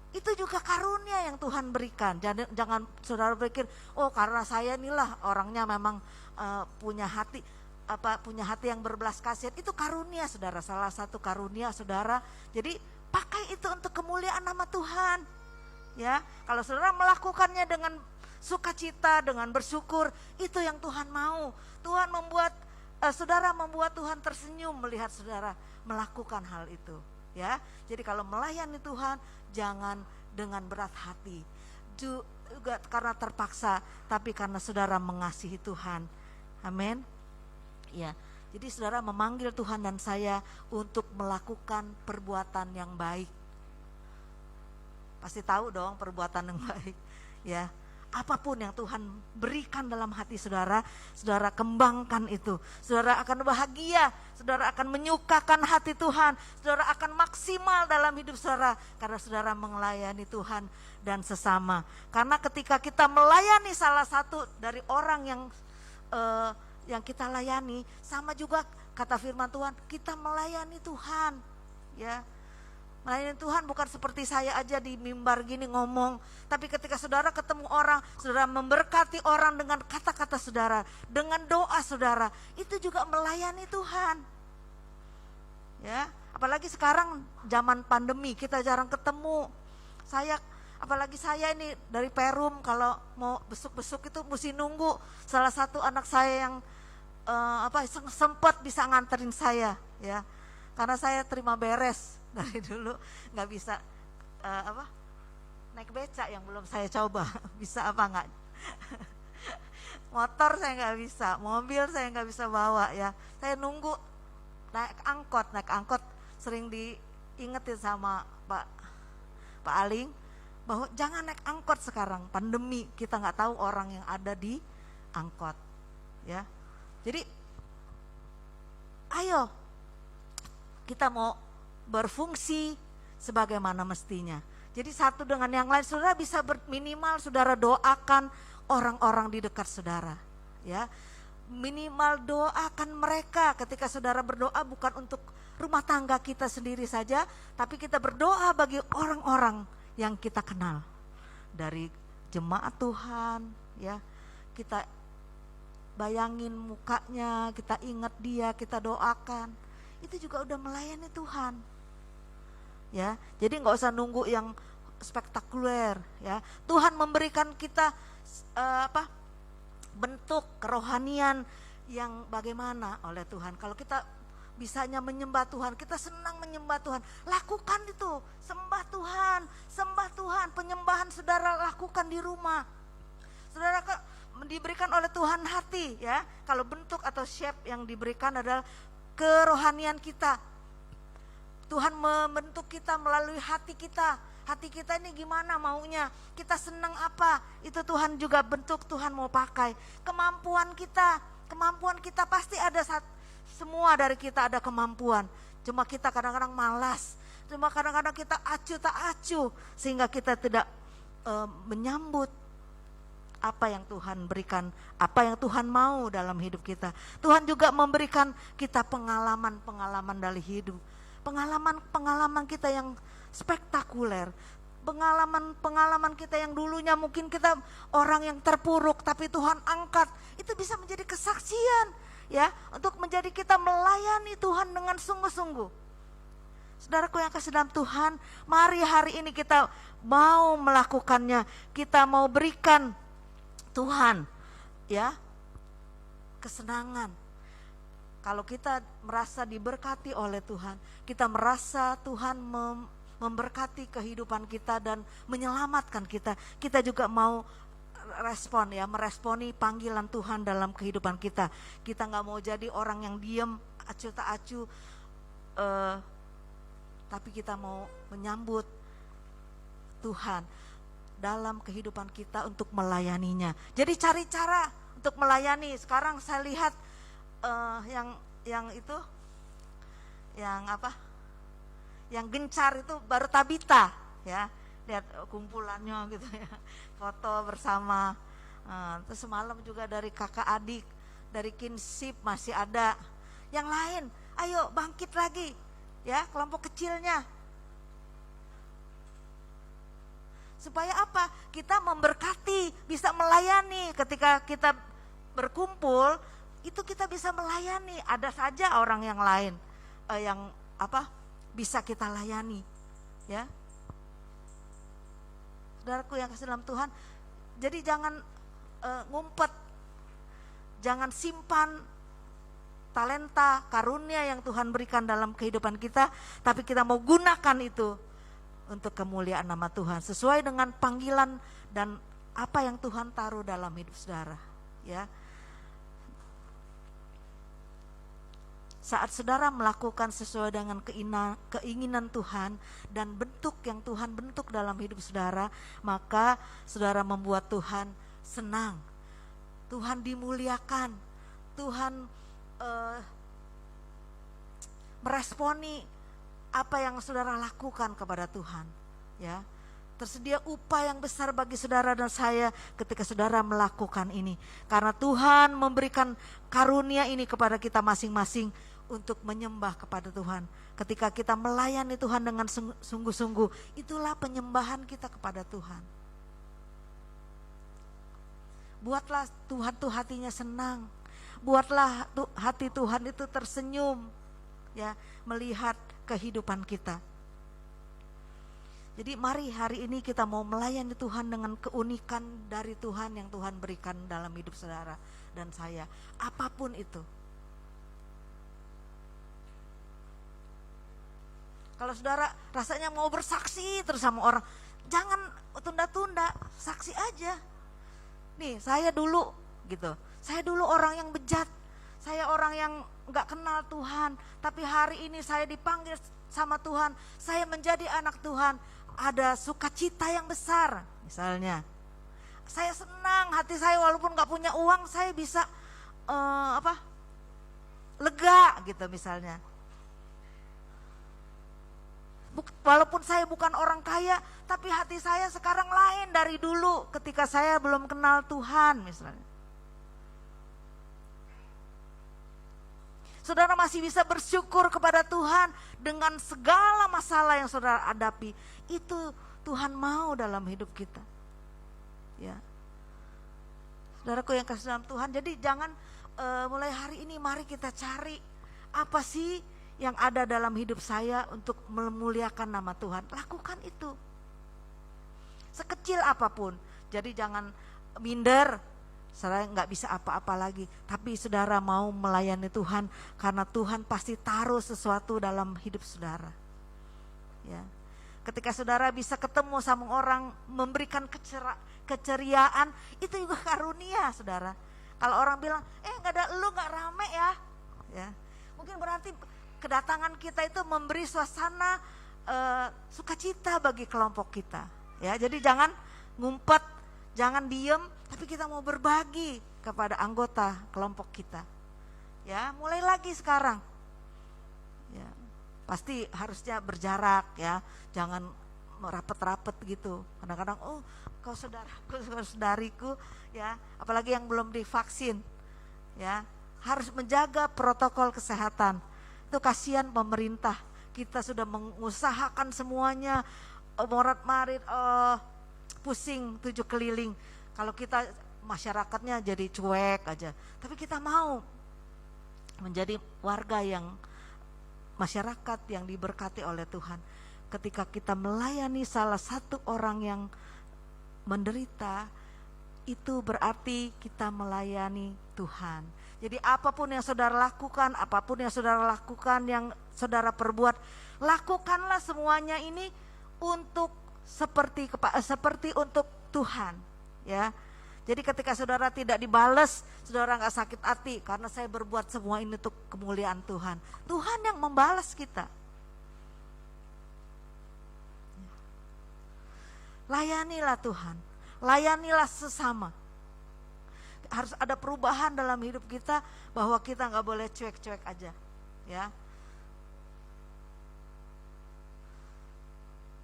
Itu juga karunia yang Tuhan berikan. Jangan saudara berpikir, oh karena saya inilah orangnya memang punya hati yang berbelas kasihan. Itu karunia saudara, salah satu karunia saudara. Jadi pakai itu untuk kemuliaan nama Tuhan, ya. Kalau saudara melakukannya dengan sukacita, dengan bersyukur, itu yang Tuhan mau. Tuhan membuat saudara membuat Tuhan tersenyum melihat saudara melakukan hal itu, ya. Jadi kalau melayani Tuhan, jangan dengan berat hati, juga karena terpaksa, tapi karena saudara mengasihi Tuhan, amin, ya. Jadi saudara memanggil Tuhan dan saya untuk melakukan perbuatan yang baik. Pasti tahu dong perbuatan yang baik, ya. Apapun yang Tuhan berikan dalam hati saudara, saudara kembangkan itu. Saudara akan bahagia, saudara akan menyukakan hati Tuhan, saudara akan maksimal dalam hidup saudara karena saudara melayani Tuhan dan sesama. Karena ketika kita melayani salah satu dari orang yang kita layani, sama juga kata firman Tuhan, kita melayani Tuhan, ya. Melayani Tuhan bukan seperti saya aja di mimbar gini ngomong, tapi ketika saudara ketemu orang, saudara memberkati orang dengan kata-kata saudara, dengan doa saudara, itu juga melayani Tuhan, ya. Apalagi sekarang zaman pandemi, kita jarang ketemu. Apalagi saya ini dari Perum, kalau mau besuk-besuk itu mesti nunggu. Salah satu anak saya yang sempat bisa nganterin saya, ya, karena saya terima beres. Dari dulu nggak bisa naik becak yang belum saya coba, bisa apa nggak? Motor saya nggak bisa, mobil saya nggak bisa bawa, ya. Saya nunggu naik angkot sering diingetin sama Pak Aling bahwa jangan naik angkot sekarang pandemi, kita nggak tahu orang yang ada di angkot, ya. Jadi ayo kita mau berfungsi sebagaimana mestinya. Jadi satu dengan yang lain, saudara bisa minimal saudara doakan orang-orang di dekat saudara, ya. Minimal doakan mereka. Ketika saudara berdoa bukan untuk rumah tangga kita sendiri saja, tapi kita berdoa bagi orang-orang yang kita kenal. Dari jemaat Tuhan, ya. Kita bayangin mukanya, kita ingat dia, kita doakan. Itu juga udah melayani Tuhan. Ya, jadi nggak usah nunggu yang spektakuler, ya. Tuhan memberikan kita bentuk kerohanian yang bagaimana oleh Tuhan. Kalau kita bisanya menyembah Tuhan, kita senang menyembah Tuhan, lakukan itu, sembah Tuhan, penyembahan saudara lakukan di rumah. Saudara diberikan oleh Tuhan hati, ya. Kalau bentuk atau shape yang diberikan adalah kerohanian kita. Tuhan membentuk kita melalui hati kita. Hati kita ini gimana maunya, kita senang apa, itu Tuhan juga bentuk, Tuhan mau pakai. Kemampuan kita pasti ada, semua dari kita ada kemampuan. Cuma kita kadang-kadang malas, cuma kadang-kadang kita acuh tak acuh, sehingga kita tidak menyambut apa yang Tuhan berikan, apa yang Tuhan mau dalam hidup kita. Tuhan juga memberikan kita pengalaman-pengalaman dari hidup. Pengalaman kita yang spektakuler, pengalaman kita yang dulunya mungkin kita orang yang terpuruk, tapi Tuhan angkat, itu bisa menjadi kesaksian, ya, untuk menjadi kita melayani Tuhan dengan sungguh-sungguh. Saudaraku yang kasih dalam Tuhan, mari hari ini kita mau melakukannya, kita mau berikan Tuhan, ya, kesenangan. Kalau kita merasa diberkati oleh Tuhan, kita merasa Tuhan memberkati kehidupan kita dan menyelamatkan kita, kita juga mau respon, ya, meresponi panggilan Tuhan dalam kehidupan kita. Kita nggak mau jadi orang yang diem, acuh tak acuh, tapi kita mau menyambut Tuhan dalam kehidupan kita untuk melayaninya. Jadi cari cara untuk melayani. Sekarang saya lihat yang itu, yang apa? Yang gencar itu baru Tabita, ya. Lihat kumpulannya gitu, ya. Foto bersama. Terus semalam juga dari kakak adik, dari Kinship masih ada. Yang lain, ayo bangkit lagi, ya, kelompok kecilnya. Supaya apa? Kita memberkati, bisa melayani. Ketika kita berkumpul, itu kita bisa melayani. Ada saja orang yang lain yang bisa kita layani, ya. Saudaraku yang kasih dalam Tuhan, jadi jangan ngumpet, jangan simpan talenta, karunia yang Tuhan berikan dalam kehidupan kita, tapi kita mau gunakan itu untuk kemuliaan nama Tuhan, sesuai dengan panggilan dan apa yang Tuhan taruh dalam hidup saudara, ya. Saat saudara melakukan sesuai dengan keinginan Tuhan dan bentuk yang Tuhan bentuk dalam hidup saudara, maka saudara membuat Tuhan senang, Tuhan dimuliakan, Tuhan meresponi apa yang saudara lakukan kepada Tuhan, ya. Tersedia upah yang besar bagi saudara dan saya ketika saudara melakukan ini, karena Tuhan memberikan karunia ini kepada kita masing-masing untuk menyembah kepada Tuhan. Ketika kita melayani Tuhan dengan sungguh-sungguh, itulah penyembahan kita kepada Tuhan. Buatlah Tuhan tuh hatinya senang, buatlah hati Tuhan itu tersenyum, ya, melihat kehidupan kita. Jadi mari hari ini kita mau melayani Tuhan dengan keunikan dari Tuhan yang Tuhan berikan dalam hidup saudara dan saya, apapun itu. Kalau saudara rasanya mau bersaksi terus sama orang, jangan tunda-tunda, saksi aja. Nih, saya dulu gitu, saya dulu orang yang bejat, saya orang yang gak kenal Tuhan, tapi hari ini saya dipanggil sama Tuhan, saya menjadi anak Tuhan. Ada sukacita yang besar, misalnya saya senang, hati saya walaupun gak punya uang, saya bisa lega gitu misalnya. Walaupun saya bukan orang kaya, tapi hati saya sekarang lain dari dulu ketika saya belum kenal Tuhan misalnya. Saudara masih bisa bersyukur kepada Tuhan dengan segala masalah yang saudara hadapi. Itu Tuhan mau dalam hidup kita. Ya. Saudaraku yang kasih dalam Tuhan, jadi jangan mulai hari ini mari kita cari apa sih yang ada dalam hidup saya untuk memuliakan nama Tuhan. Lakukan itu. Sekecil apapun. Jadi jangan minder. Saudara nggak bisa apa-apa lagi. Tapi saudara mau melayani Tuhan karena Tuhan pasti taruh sesuatu dalam hidup saudara. Ya. Ketika saudara bisa ketemu sama orang, memberikan keceriaan, itu juga karunia saudara. Kalau orang bilang, nggak ada lu nggak rame ya, mungkin berarti kedatangan kita itu memberi suasana sukacita bagi kelompok kita. Ya, jadi jangan ngumpet, jangan diem, tapi kita mau berbagi kepada anggota kelompok kita. Ya, mulai lagi sekarang. Ya, pasti harusnya berjarak ya, jangan rapet-rapet gitu. Kadang-kadang kau saudaraku, kau saudariku ya, apalagi yang belum divaksin ya, harus menjaga protokol kesehatan. Itu kasihan pemerintah, kita sudah mengusahakan semuanya, morat-marit, pusing 7 keliling. Kalau kita masyarakatnya jadi cuek aja, tapi kita mau menjadi warga yang masyarakat yang diberkati oleh Tuhan. Ketika kita melayani salah satu orang yang menderita, itu berarti kita melayani Tuhan. Jadi apapun yang saudara lakukan, yang saudara perbuat, lakukanlah semuanya ini untuk seperti untuk Tuhan, ya. Jadi ketika saudara tidak dibalas, saudara nggak sakit hati karena saya berbuat semua ini untuk kemuliaan Tuhan. Tuhan yang membalas kita. Layanilah Tuhan, layanilah sesama. Harus ada perubahan dalam hidup kita, bahwa kita nggak boleh cuek-cuek aja, ya.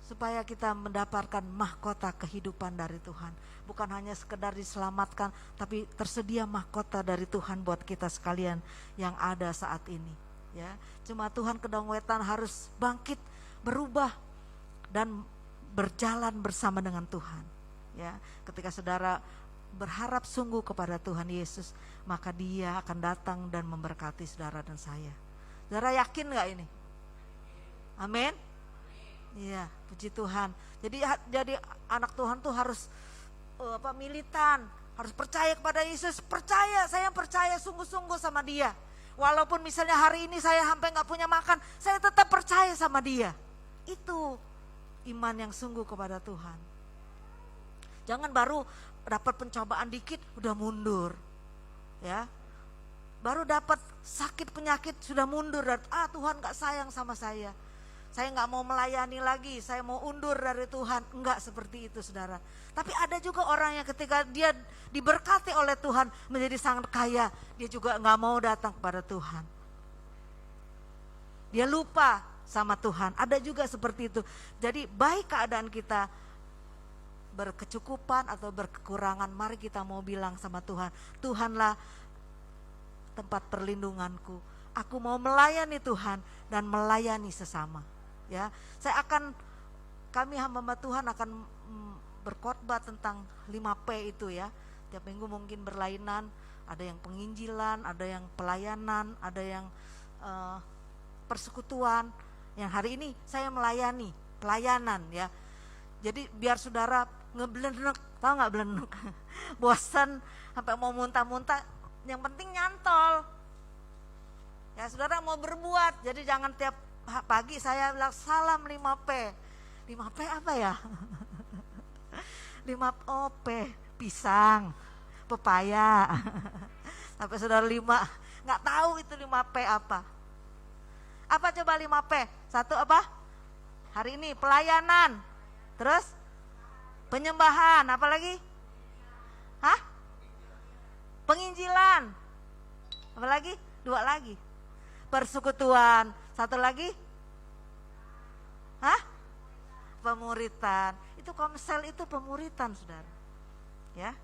Supaya kita mendapatkan mahkota kehidupan dari Tuhan. Bukan hanya sekedar diselamatkan, tapi tersedia mahkota dari Tuhan buat kita sekalian yang ada saat ini. Ya, cuma Tuhan Kedong Wetan harus bangkit, berubah, dan berjalan bersama dengan Tuhan. Ya, ketika saudara berharap sungguh kepada Tuhan Yesus, maka Dia akan datang dan memberkati saudara dan saya. Saudara yakin nggak ini? Amin. Iya, puji Tuhan. Jadi anak Tuhan tuh harus militan, harus percaya kepada Yesus. Saya percaya sungguh-sungguh sama Dia. Walaupun misalnya hari ini saya sampai nggak punya makan, saya tetap percaya sama Dia. Itu iman yang sungguh kepada Tuhan. Jangan baru dapat pencobaan dikit udah mundur, ya. Baru dapat sakit penyakit sudah mundur dan Tuhan nggak sayang sama saya. Saya nggak mau melayani lagi, saya mau undur dari Tuhan. Enggak seperti itu saudara. Tapi ada juga orang yang ketika dia diberkati oleh Tuhan menjadi sangat kaya, dia juga nggak mau datang kepada Tuhan. Dia lupa sama Tuhan. Ada juga seperti itu. Jadi baik keadaan kita berkecukupan atau berkekurangan, mari kita mau bilang sama Tuhan, Tuhanlah tempat perlindunganku. Aku mau melayani Tuhan dan melayani sesama. Ya, kami hamba Tuhan akan berkhotbah tentang 5P itu ya. Tiap minggu mungkin berlainan, ada yang penginjilan, ada yang pelayanan, ada yang persekutuan. Yang hari ini saya melayani, pelayanan ya. Jadi biar saudara ngeblenek, tahu nggak blenek? Bosan sampai mau muntah-muntah, yang penting nyantol. Ya saudara mau berbuat, jadi jangan tiap pagi saya bilang salam 5P. 5P apa ya? 5P, pisang, pepaya. Sampai saudara 5, nggak tahu itu 5P apa. Apa coba 5P? 1 apa? Hari ini pelayanan. Terus penyembahan, apa lagi? Hah? Penginjilan. Apa lagi? 2 lagi. Persekutuan. 1 lagi? Hah? Pemuritan. Itu komsel itu pemuritan, saudara. Ya.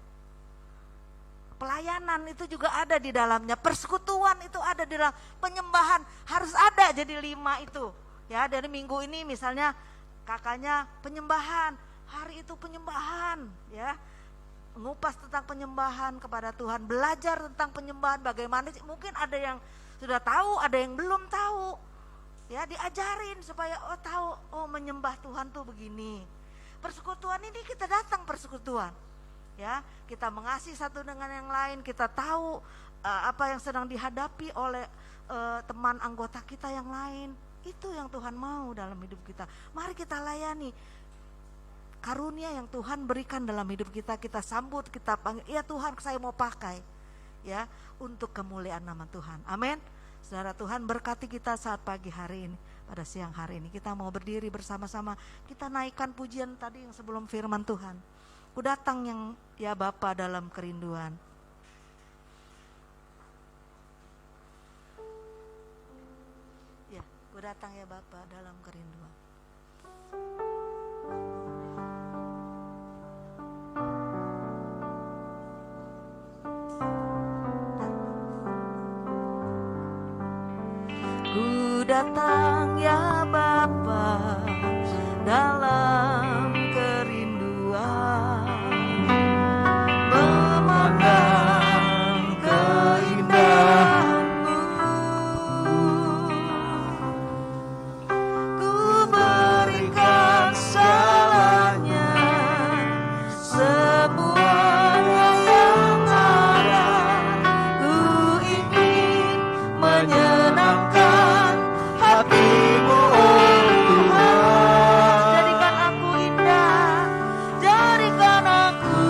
Pelayanan itu juga ada di dalamnya, persekutuan itu ada di dalam, penyembahan harus ada, jadi 5 itu. Ya, dari minggu ini misalnya kakaknya penyembahan, hari itu penyembahan, ya. Mengupas tentang penyembahan kepada Tuhan, belajar tentang penyembahan bagaimana, mungkin ada yang sudah tahu, ada yang belum tahu. Ya, diajarin supaya tahu, menyembah Tuhan tuh begini. Persekutuan ini kita datang persekutuan. Ya, kita mengasihi satu dengan yang lain, kita tahu apa yang sedang dihadapi oleh teman anggota kita yang lain. Itu yang Tuhan mau dalam hidup kita. Mari kita layani karunia yang Tuhan berikan dalam hidup kita, kita sambut, kita panggil, ya Tuhan saya mau pakai, ya, untuk kemuliaan nama Tuhan. Amin. Saudara, Tuhan berkati kita saat pagi hari ini, pada siang hari ini. Kita mau berdiri bersama-sama, kita naikkan pujian tadi yang sebelum firman Tuhan. Ku datang yang ya Bapa dalam kerinduan. Ya, ku datang ya Bapa dalam kerinduan. Ku datang ya Bapa dalam kerinduan, memandang keindahan-Mu. Ku berikan segalanya, semuanya yang ada. Ku ingin menyenangkan hati-Mu, oh Tuhan. Jadikan aku indah, jadikan aku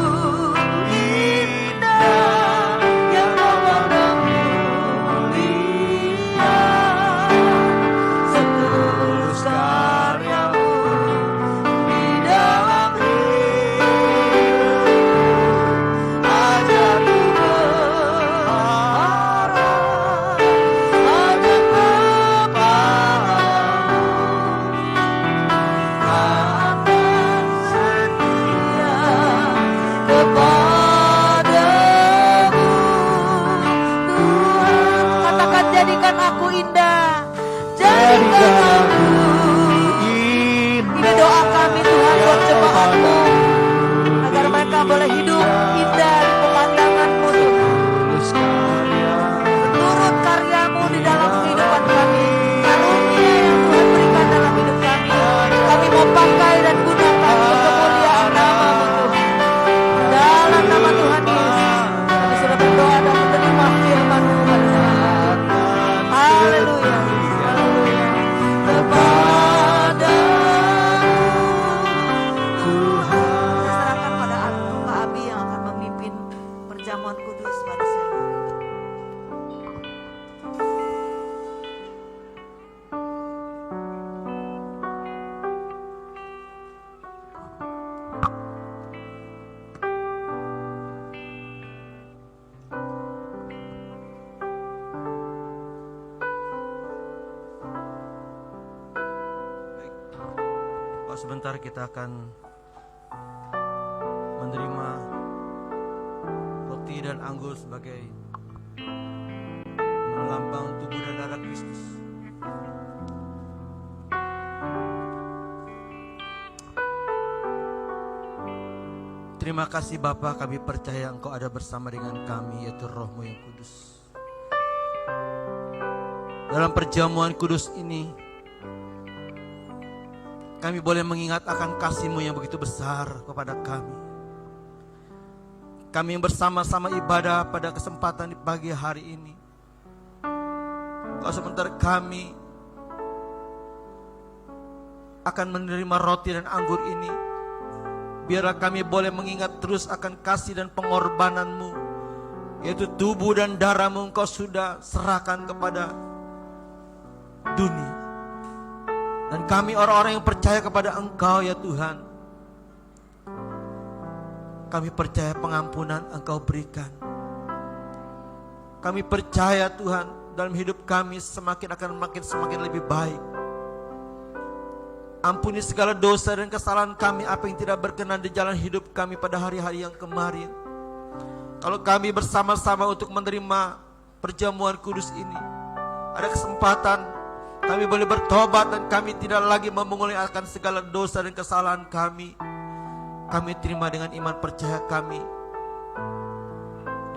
indah, yang memandang mulia. Setulus karya-Mu di dalam hidup, ajak ku berharap, ajak katakan jadikan aku indah, jadikan aku indah. Ini doa kami Tuhan buat jemaat-Mu, agar mereka boleh hidup indah di pemandangan-Mu Tuhan. Menurut karya-Mu di dalam kehidupan kami, karunia yang Tuhan berikan dalam hidup kami, kami mau pakai dan gunakan untuk kemuliaan nama-Mu Tuhan. Dalam nama Tuhan Yesus, kami sudah berdoa dan menerima firman-Mu pada saat ini. Haleluya. Haleluya. Kepadamu Tuhan. Saya serahkan pada Pak Abi yang akan memimpin perjamuan kudus pada siang hari ini. Sebentar kita akan menerima roti dan anggur sebagai melambang tubuh dan darah Kristus. Terima kasih Bapa, kami percaya Engkau ada bersama dengan kami, yaitu Roh-Mu yang kudus. Dalam perjamuan kudus ini, kami boleh mengingat akan kasih-Mu yang begitu besar kepada kami. Kami yang bersama-sama ibadah pada kesempatan di pagi hari ini. Kalau sebentar kami akan menerima roti dan anggur ini, biarlah kami boleh mengingat terus akan kasih dan pengorbanan-Mu, yaitu tubuh dan darah-Mu Engkau sudah serahkan kepada dunia. Dan kami orang-orang yang percaya kepada Engkau ya Tuhan, Kami percaya pengampunan Engkau berikan. Kami percaya Tuhan, dalam hidup kami semakin lebih baik. Ampuni segala dosa dan kesalahan kami, apa yang tidak berkenan di jalan hidup kami pada hari-hari yang kemarin. Kalau kami bersama-sama untuk menerima perjamuan kudus ini, ada kesempatan kami boleh bertobat dan kami tidak lagi mengulangi akan segala dosa dan kesalahan kami. Kami terima dengan iman percaya kami.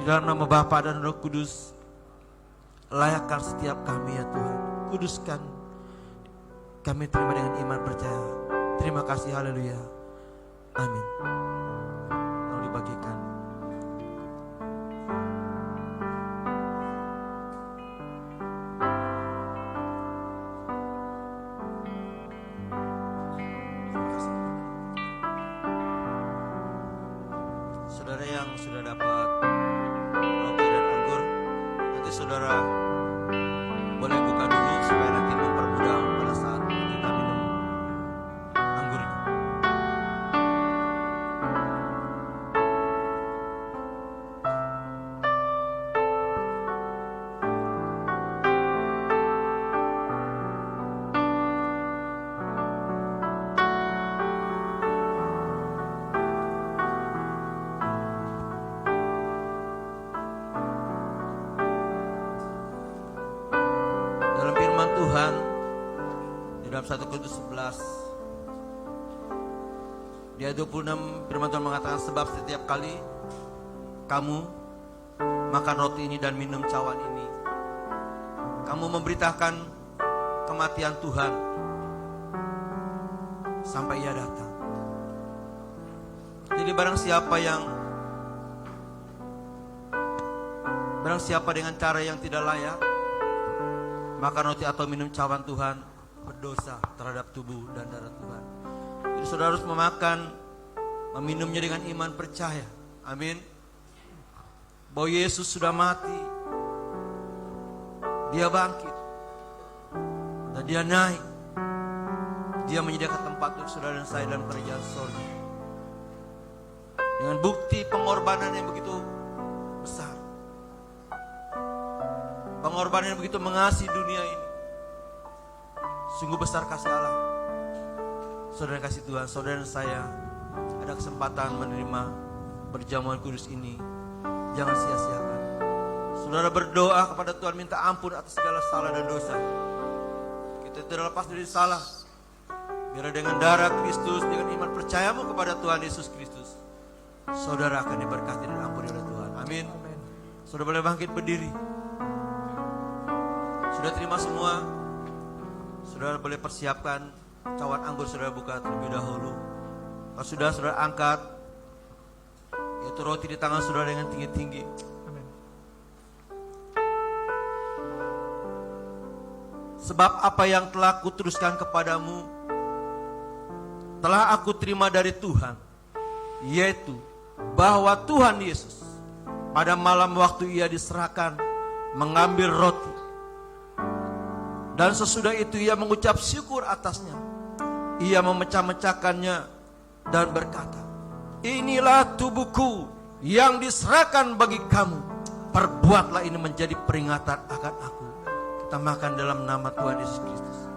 Di dalam nama Bapa dan Roh Kudus, layakkan setiap kami ya Tuhan. Kuduskan. Kami terima dengan iman percaya. Terima kasih, haleluya. Amin. Lalu dibagikan. Terima kasih. Saudara yang sudah dapat roti dan anggur, nanti saudara boleh buka dulu supaya nanti mempermudah pada saat kita minum anggurnya. Dalam firman Tuhan di dalam 1 Korintus 11 di ayat 26, firman Tuhan mengatakan, sebab setiap kali kamu makan roti ini dan minum cawan ini, kamu memberitakan kematian Tuhan sampai Ia datang. Jadi barang siapa dengan cara yang tidak layak makan roti atau minum cawan Tuhan, berdosa terhadap tubuh dan darah Tuhan. Jadi saudara harus meminumnya dengan iman percaya. Amin. Bahwa Yesus sudah mati, Dia bangkit, dan Dia naik. Dia menyediakan tempat untuk saudara dan saya dalam kerajaan sorga. Dengan bukti pengorbanan yang begitu besar, pengorbanan yang begitu mengasihi dunia ini. Sungguh besar kasih Allah. Saudara kasih Tuhan, saudara dan saya ada kesempatan menerima perjamuan kudus ini. Jangan sia-siakan. Saudara berdoa kepada Tuhan, minta ampun atas segala salah dan dosa. Kita tidak lepas dari salah. Biar dengan darah Kristus, dengan iman percayamu kepada Tuhan Yesus Kristus, saudara akan diberkati dan ampuni oleh Tuhan. Amin. Saudara boleh bangkit berdiri. Sudah terima semua? Saudara boleh persiapkan cawan anggur, saudara buka terlebih dahulu. Kalau sudah, saudara angkat yaitu roti di tangan saudara dengan tinggi-tinggi. Amin. Sebab apa yang telah kuteruskan kepadamu telah aku terima dari Tuhan, yaitu bahwa Tuhan Yesus pada malam waktu Ia diserahkan mengambil roti, dan sesudah itu Ia mengucap syukur atasnya. Ia memecah-mecahkannya dan berkata, inilah tubuhku yang diserahkan bagi kamu. Perbuatlah ini menjadi peringatan akan aku. Kita makan dalam nama Tuhan Yesus Kristus.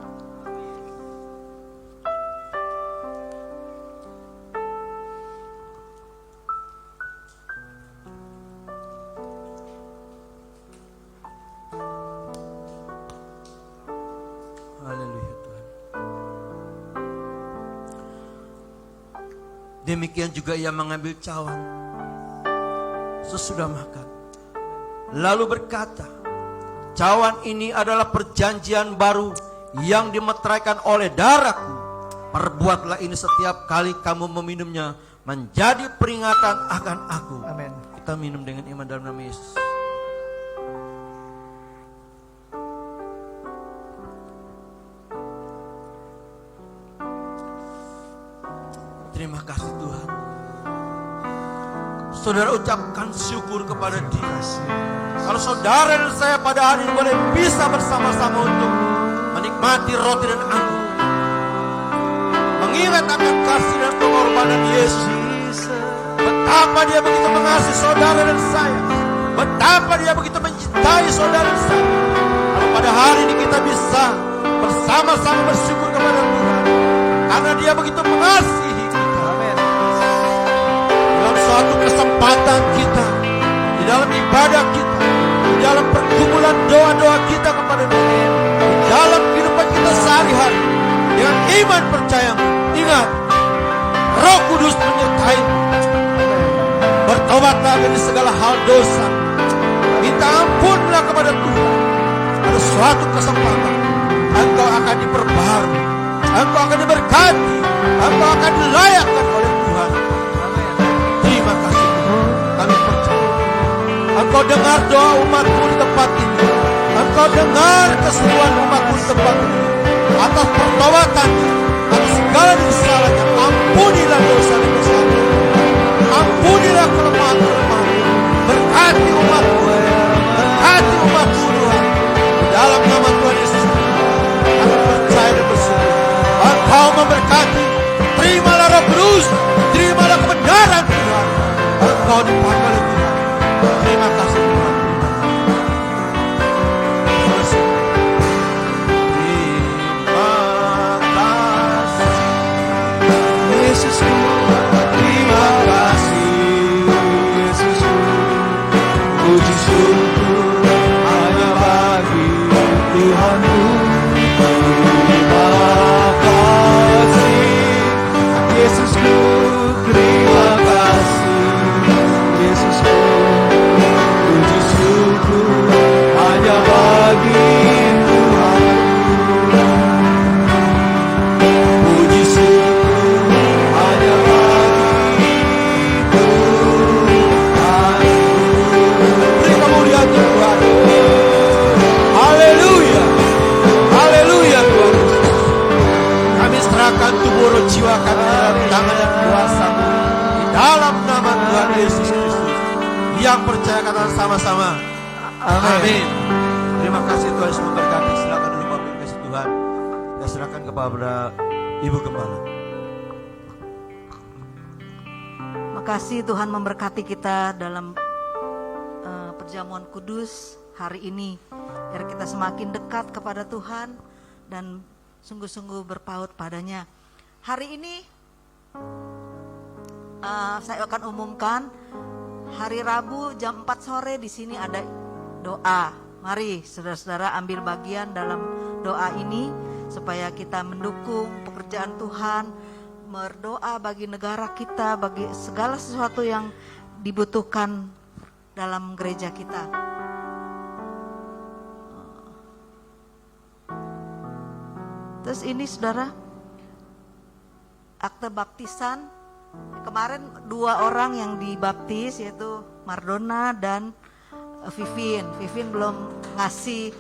Haleluya Tuhan. Demikian juga Ia mengambil cawan sesudah makan, lalu berkata, cawan ini adalah perjanjian baru yang dimeteraikan oleh darahku. Perbuatlah ini setiap kali kamu meminumnya menjadi peringatan akan aku. Amin. Kita minum dengan iman dalam nama Yesus. Terima kasih Tuhan. Saudara ucapkan syukur kepada Dia. Kalau saudara dan saya pada hari ini boleh bisa bersama-sama untuk menikmati roti dan anggur, mengingat akan kasih dan pengorbanan Yesus, betapa Betapa dia begitu mengasihi saudara dan saya. Betapa dia begitu mencintai saudara dan saya. Kalau pada hari ini kita bisa bersama-sama bersyukur kepada Tuhan. Karena dia begitu mengasihi kita. Amin. Dalam suatu kesempatan kita, di dalam ibadah kita, di dalam pergumulan doa-doa kita kepada Tuhan, di dalam kehidupan kita sehari-hari, dengan iman percaya, ingat, Roh Kudus menyertai. Bertobatlah dari segala hal dosa. Minta ampunlah kepada Tuhan. Ada suatu kesempatan, engkau akan diperbaharui, engkau akan diberkati, engkau akan dilayakkan oleh Tuhan. Terima kasih Tuhan. Kami percaya Engkau dengar doa umatmu di tempat ini. Engkau dengar keseruan umatmu di tempat ini. Atas pertobatannya, atas segala kesalahannya, ampunilah dosa dan kesalahan. Ampunilah kelemahan-kelemahan. Berkati umatmu, berkati umatmu Tuhan. Dalam nama Tuhan Yesus, kami percaya dan bersyukur. Engkau memberkati. Terimalah Roh Kudus, terimalah kebenaran Tuhan. Engkau dipakai oleh Tuhan. Terima kasih Tuhan. Terima kasih. Yesusku, terima kasih. Yesusku, puji syukur hanya bagi Tuhanku. Terima kasih. Yesusku, terima kasih. Yesusku, puji syukur hanya bagi Tuhan. Puji syukur hanya bagi Tuhan. Beri kemuliaan Tuhan. Haleluya. Haleluya Tuhan. Kami serahkan tubuh roh jiwa kami dalam tangan dan kuasa di dalam nama Tuhan Yesus Kristus. Yang percaya kata sama-sama. Amin. Terima kasih Tuhan Yesus memberkati. Silakan dulu Bapak kasih Tuhan. Saya serahkan kepada Ibu Gembala. Makasih Tuhan memberkati kita dalam perjamuan kudus hari ini. Biar kita semakin dekat kepada Tuhan dan sungguh-sungguh berpaut padanya. Hari ini saya akan umumkan hari Rabu jam 4 sore di sini ada doa. Mari saudara-saudara ambil bagian dalam doa ini supaya kita mendukung pekerjaan Tuhan, berdoa bagi negara kita, bagi segala sesuatu yang dibutuhkan dalam gereja kita. Terus ini saudara, akte baptisan. Kemarin 2 orang yang dibaptis yaitu Mardona dan Vivin. Vivin belum ngasih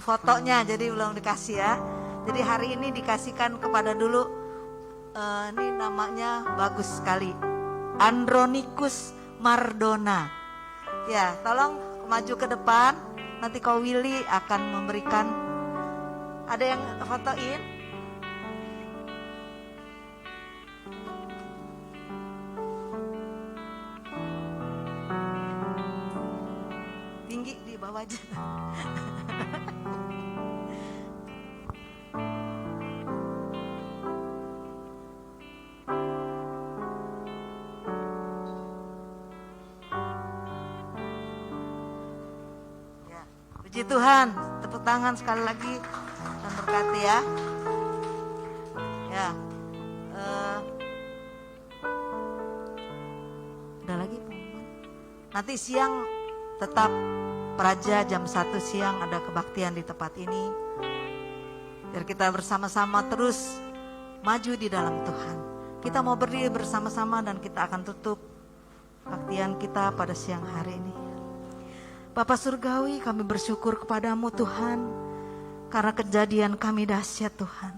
fotonya, jadi belum dikasih ya. Jadi hari ini dikasihkan kepada dulu. Ini namanya bagus sekali, Andronikus Mardona. Ya, tolong maju ke depan. Nanti kau Willy akan memberikan. Ada yang fotoin? Tinggi di bawah aja. Ya, puji Tuhan, tepuk tangan sekali lagi dan berkati ya. Ya, udah lagi pengumuman. Nanti siang tetap Praja jam 1 siang ada kebaktian di tempat ini. Biar kita bersama-sama terus maju di dalam Tuhan. Kita mau berdiri bersama-sama dan kita akan tutup kebaktian kita pada siang hari ini. Bapa Surgawi, kami bersyukur kepadamu Tuhan, karena kejadian kami dahsyat Tuhan.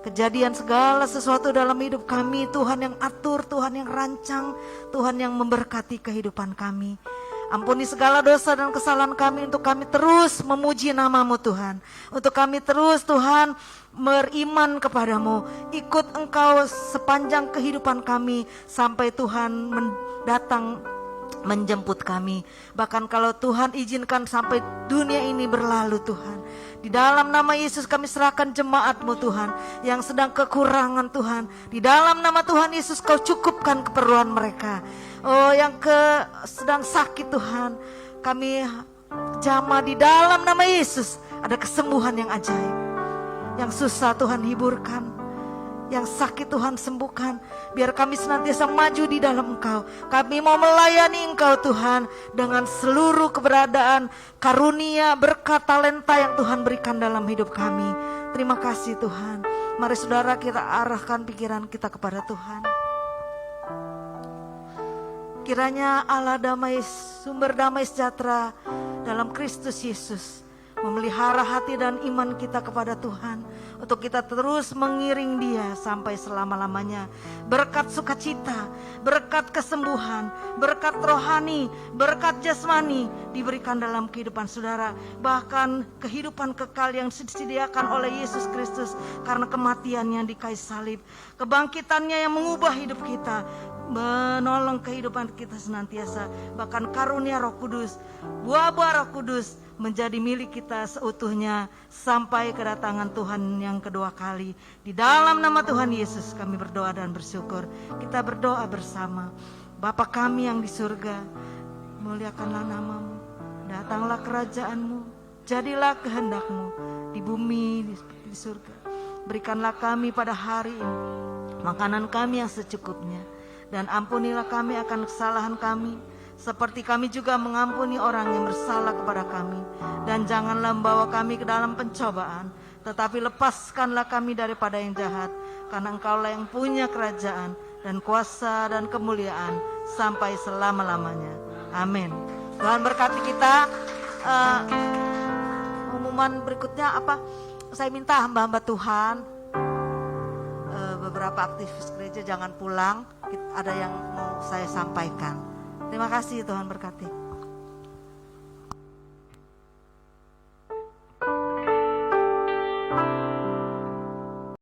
Kejadian segala sesuatu dalam hidup kami, Tuhan yang atur, Tuhan yang rancang, Tuhan yang memberkati kehidupan kami. Ampuni segala dosa dan kesalahan kami untuk kami terus memuji nama-Mu Tuhan. Untuk kami terus Tuhan beriman kepadamu. Ikut Engkau sepanjang kehidupan kami sampai Tuhan datang menjemput kami. Bahkan kalau Tuhan izinkan sampai dunia ini berlalu Tuhan, di dalam nama Yesus kami serahkan jemaat-Mu Tuhan yang sedang kekurangan Tuhan. Di dalam nama Tuhan Yesus Kau cukupkan keperluan mereka. Oh, yang sedang sakit Tuhan, kami jamah di dalam nama Yesus ada kesembuhan yang ajaib. Yang susah Tuhan hiburkan, yang sakit Tuhan sembuhkan. Biar kami senantiasa maju di dalam Engkau. Kami mau melayani Engkau Tuhan dengan seluruh keberadaan, karunia, berkat, talenta yang Tuhan berikan dalam hidup kami. Terima kasih Tuhan. Mari saudara kita arahkan pikiran kita kepada Tuhan. Kiranya Allah damai, sumber damai sejahtera dalam Kristus Yesus memelihara hati dan iman kita kepada Tuhan, untuk kita terus mengiring Dia sampai selama-lamanya. Berkat sukacita, berkat kesembuhan, berkat rohani, berkat jasmani diberikan dalam kehidupan saudara. Bahkan kehidupan kekal yang disediakan oleh Yesus Kristus karena kematiannya di kayu salib. Kebangkitannya yang mengubah hidup kita, menolong kehidupan kita senantiasa. Bahkan karunia Roh Kudus, buah-buah Roh Kudus menjadi milik kita seutuhnya sampai kedatangan Tuhan yang kedua kali. Di dalam nama Tuhan Yesus kami berdoa dan bersyukur. Kita berdoa bersama. Bapa kami yang di surga, muliakanlah nama-Mu, datanglah kerajaan-Mu, jadilah kehendak-Mu di bumi di surga. Berikanlah kami pada hari ini makanan kami yang secukupnya, dan ampunilah kami akan kesalahan kami, seperti kami juga mengampuni orang yang bersalah kepada kami. Dan janganlah membawa kami ke dalam pencobaan, tetapi lepaskanlah kami daripada yang jahat. Karena Engkaulah yang punya kerajaan dan kuasa dan kemuliaan sampai selama-lamanya. Amin. Tuhan berkati kita. Pengumuman berikutnya apa? Saya minta hamba-hamba Tuhan, beberapa aktivis gereja jangan pulang. Ada yang mau saya sampaikan. Terima kasih, Tuhan berkati.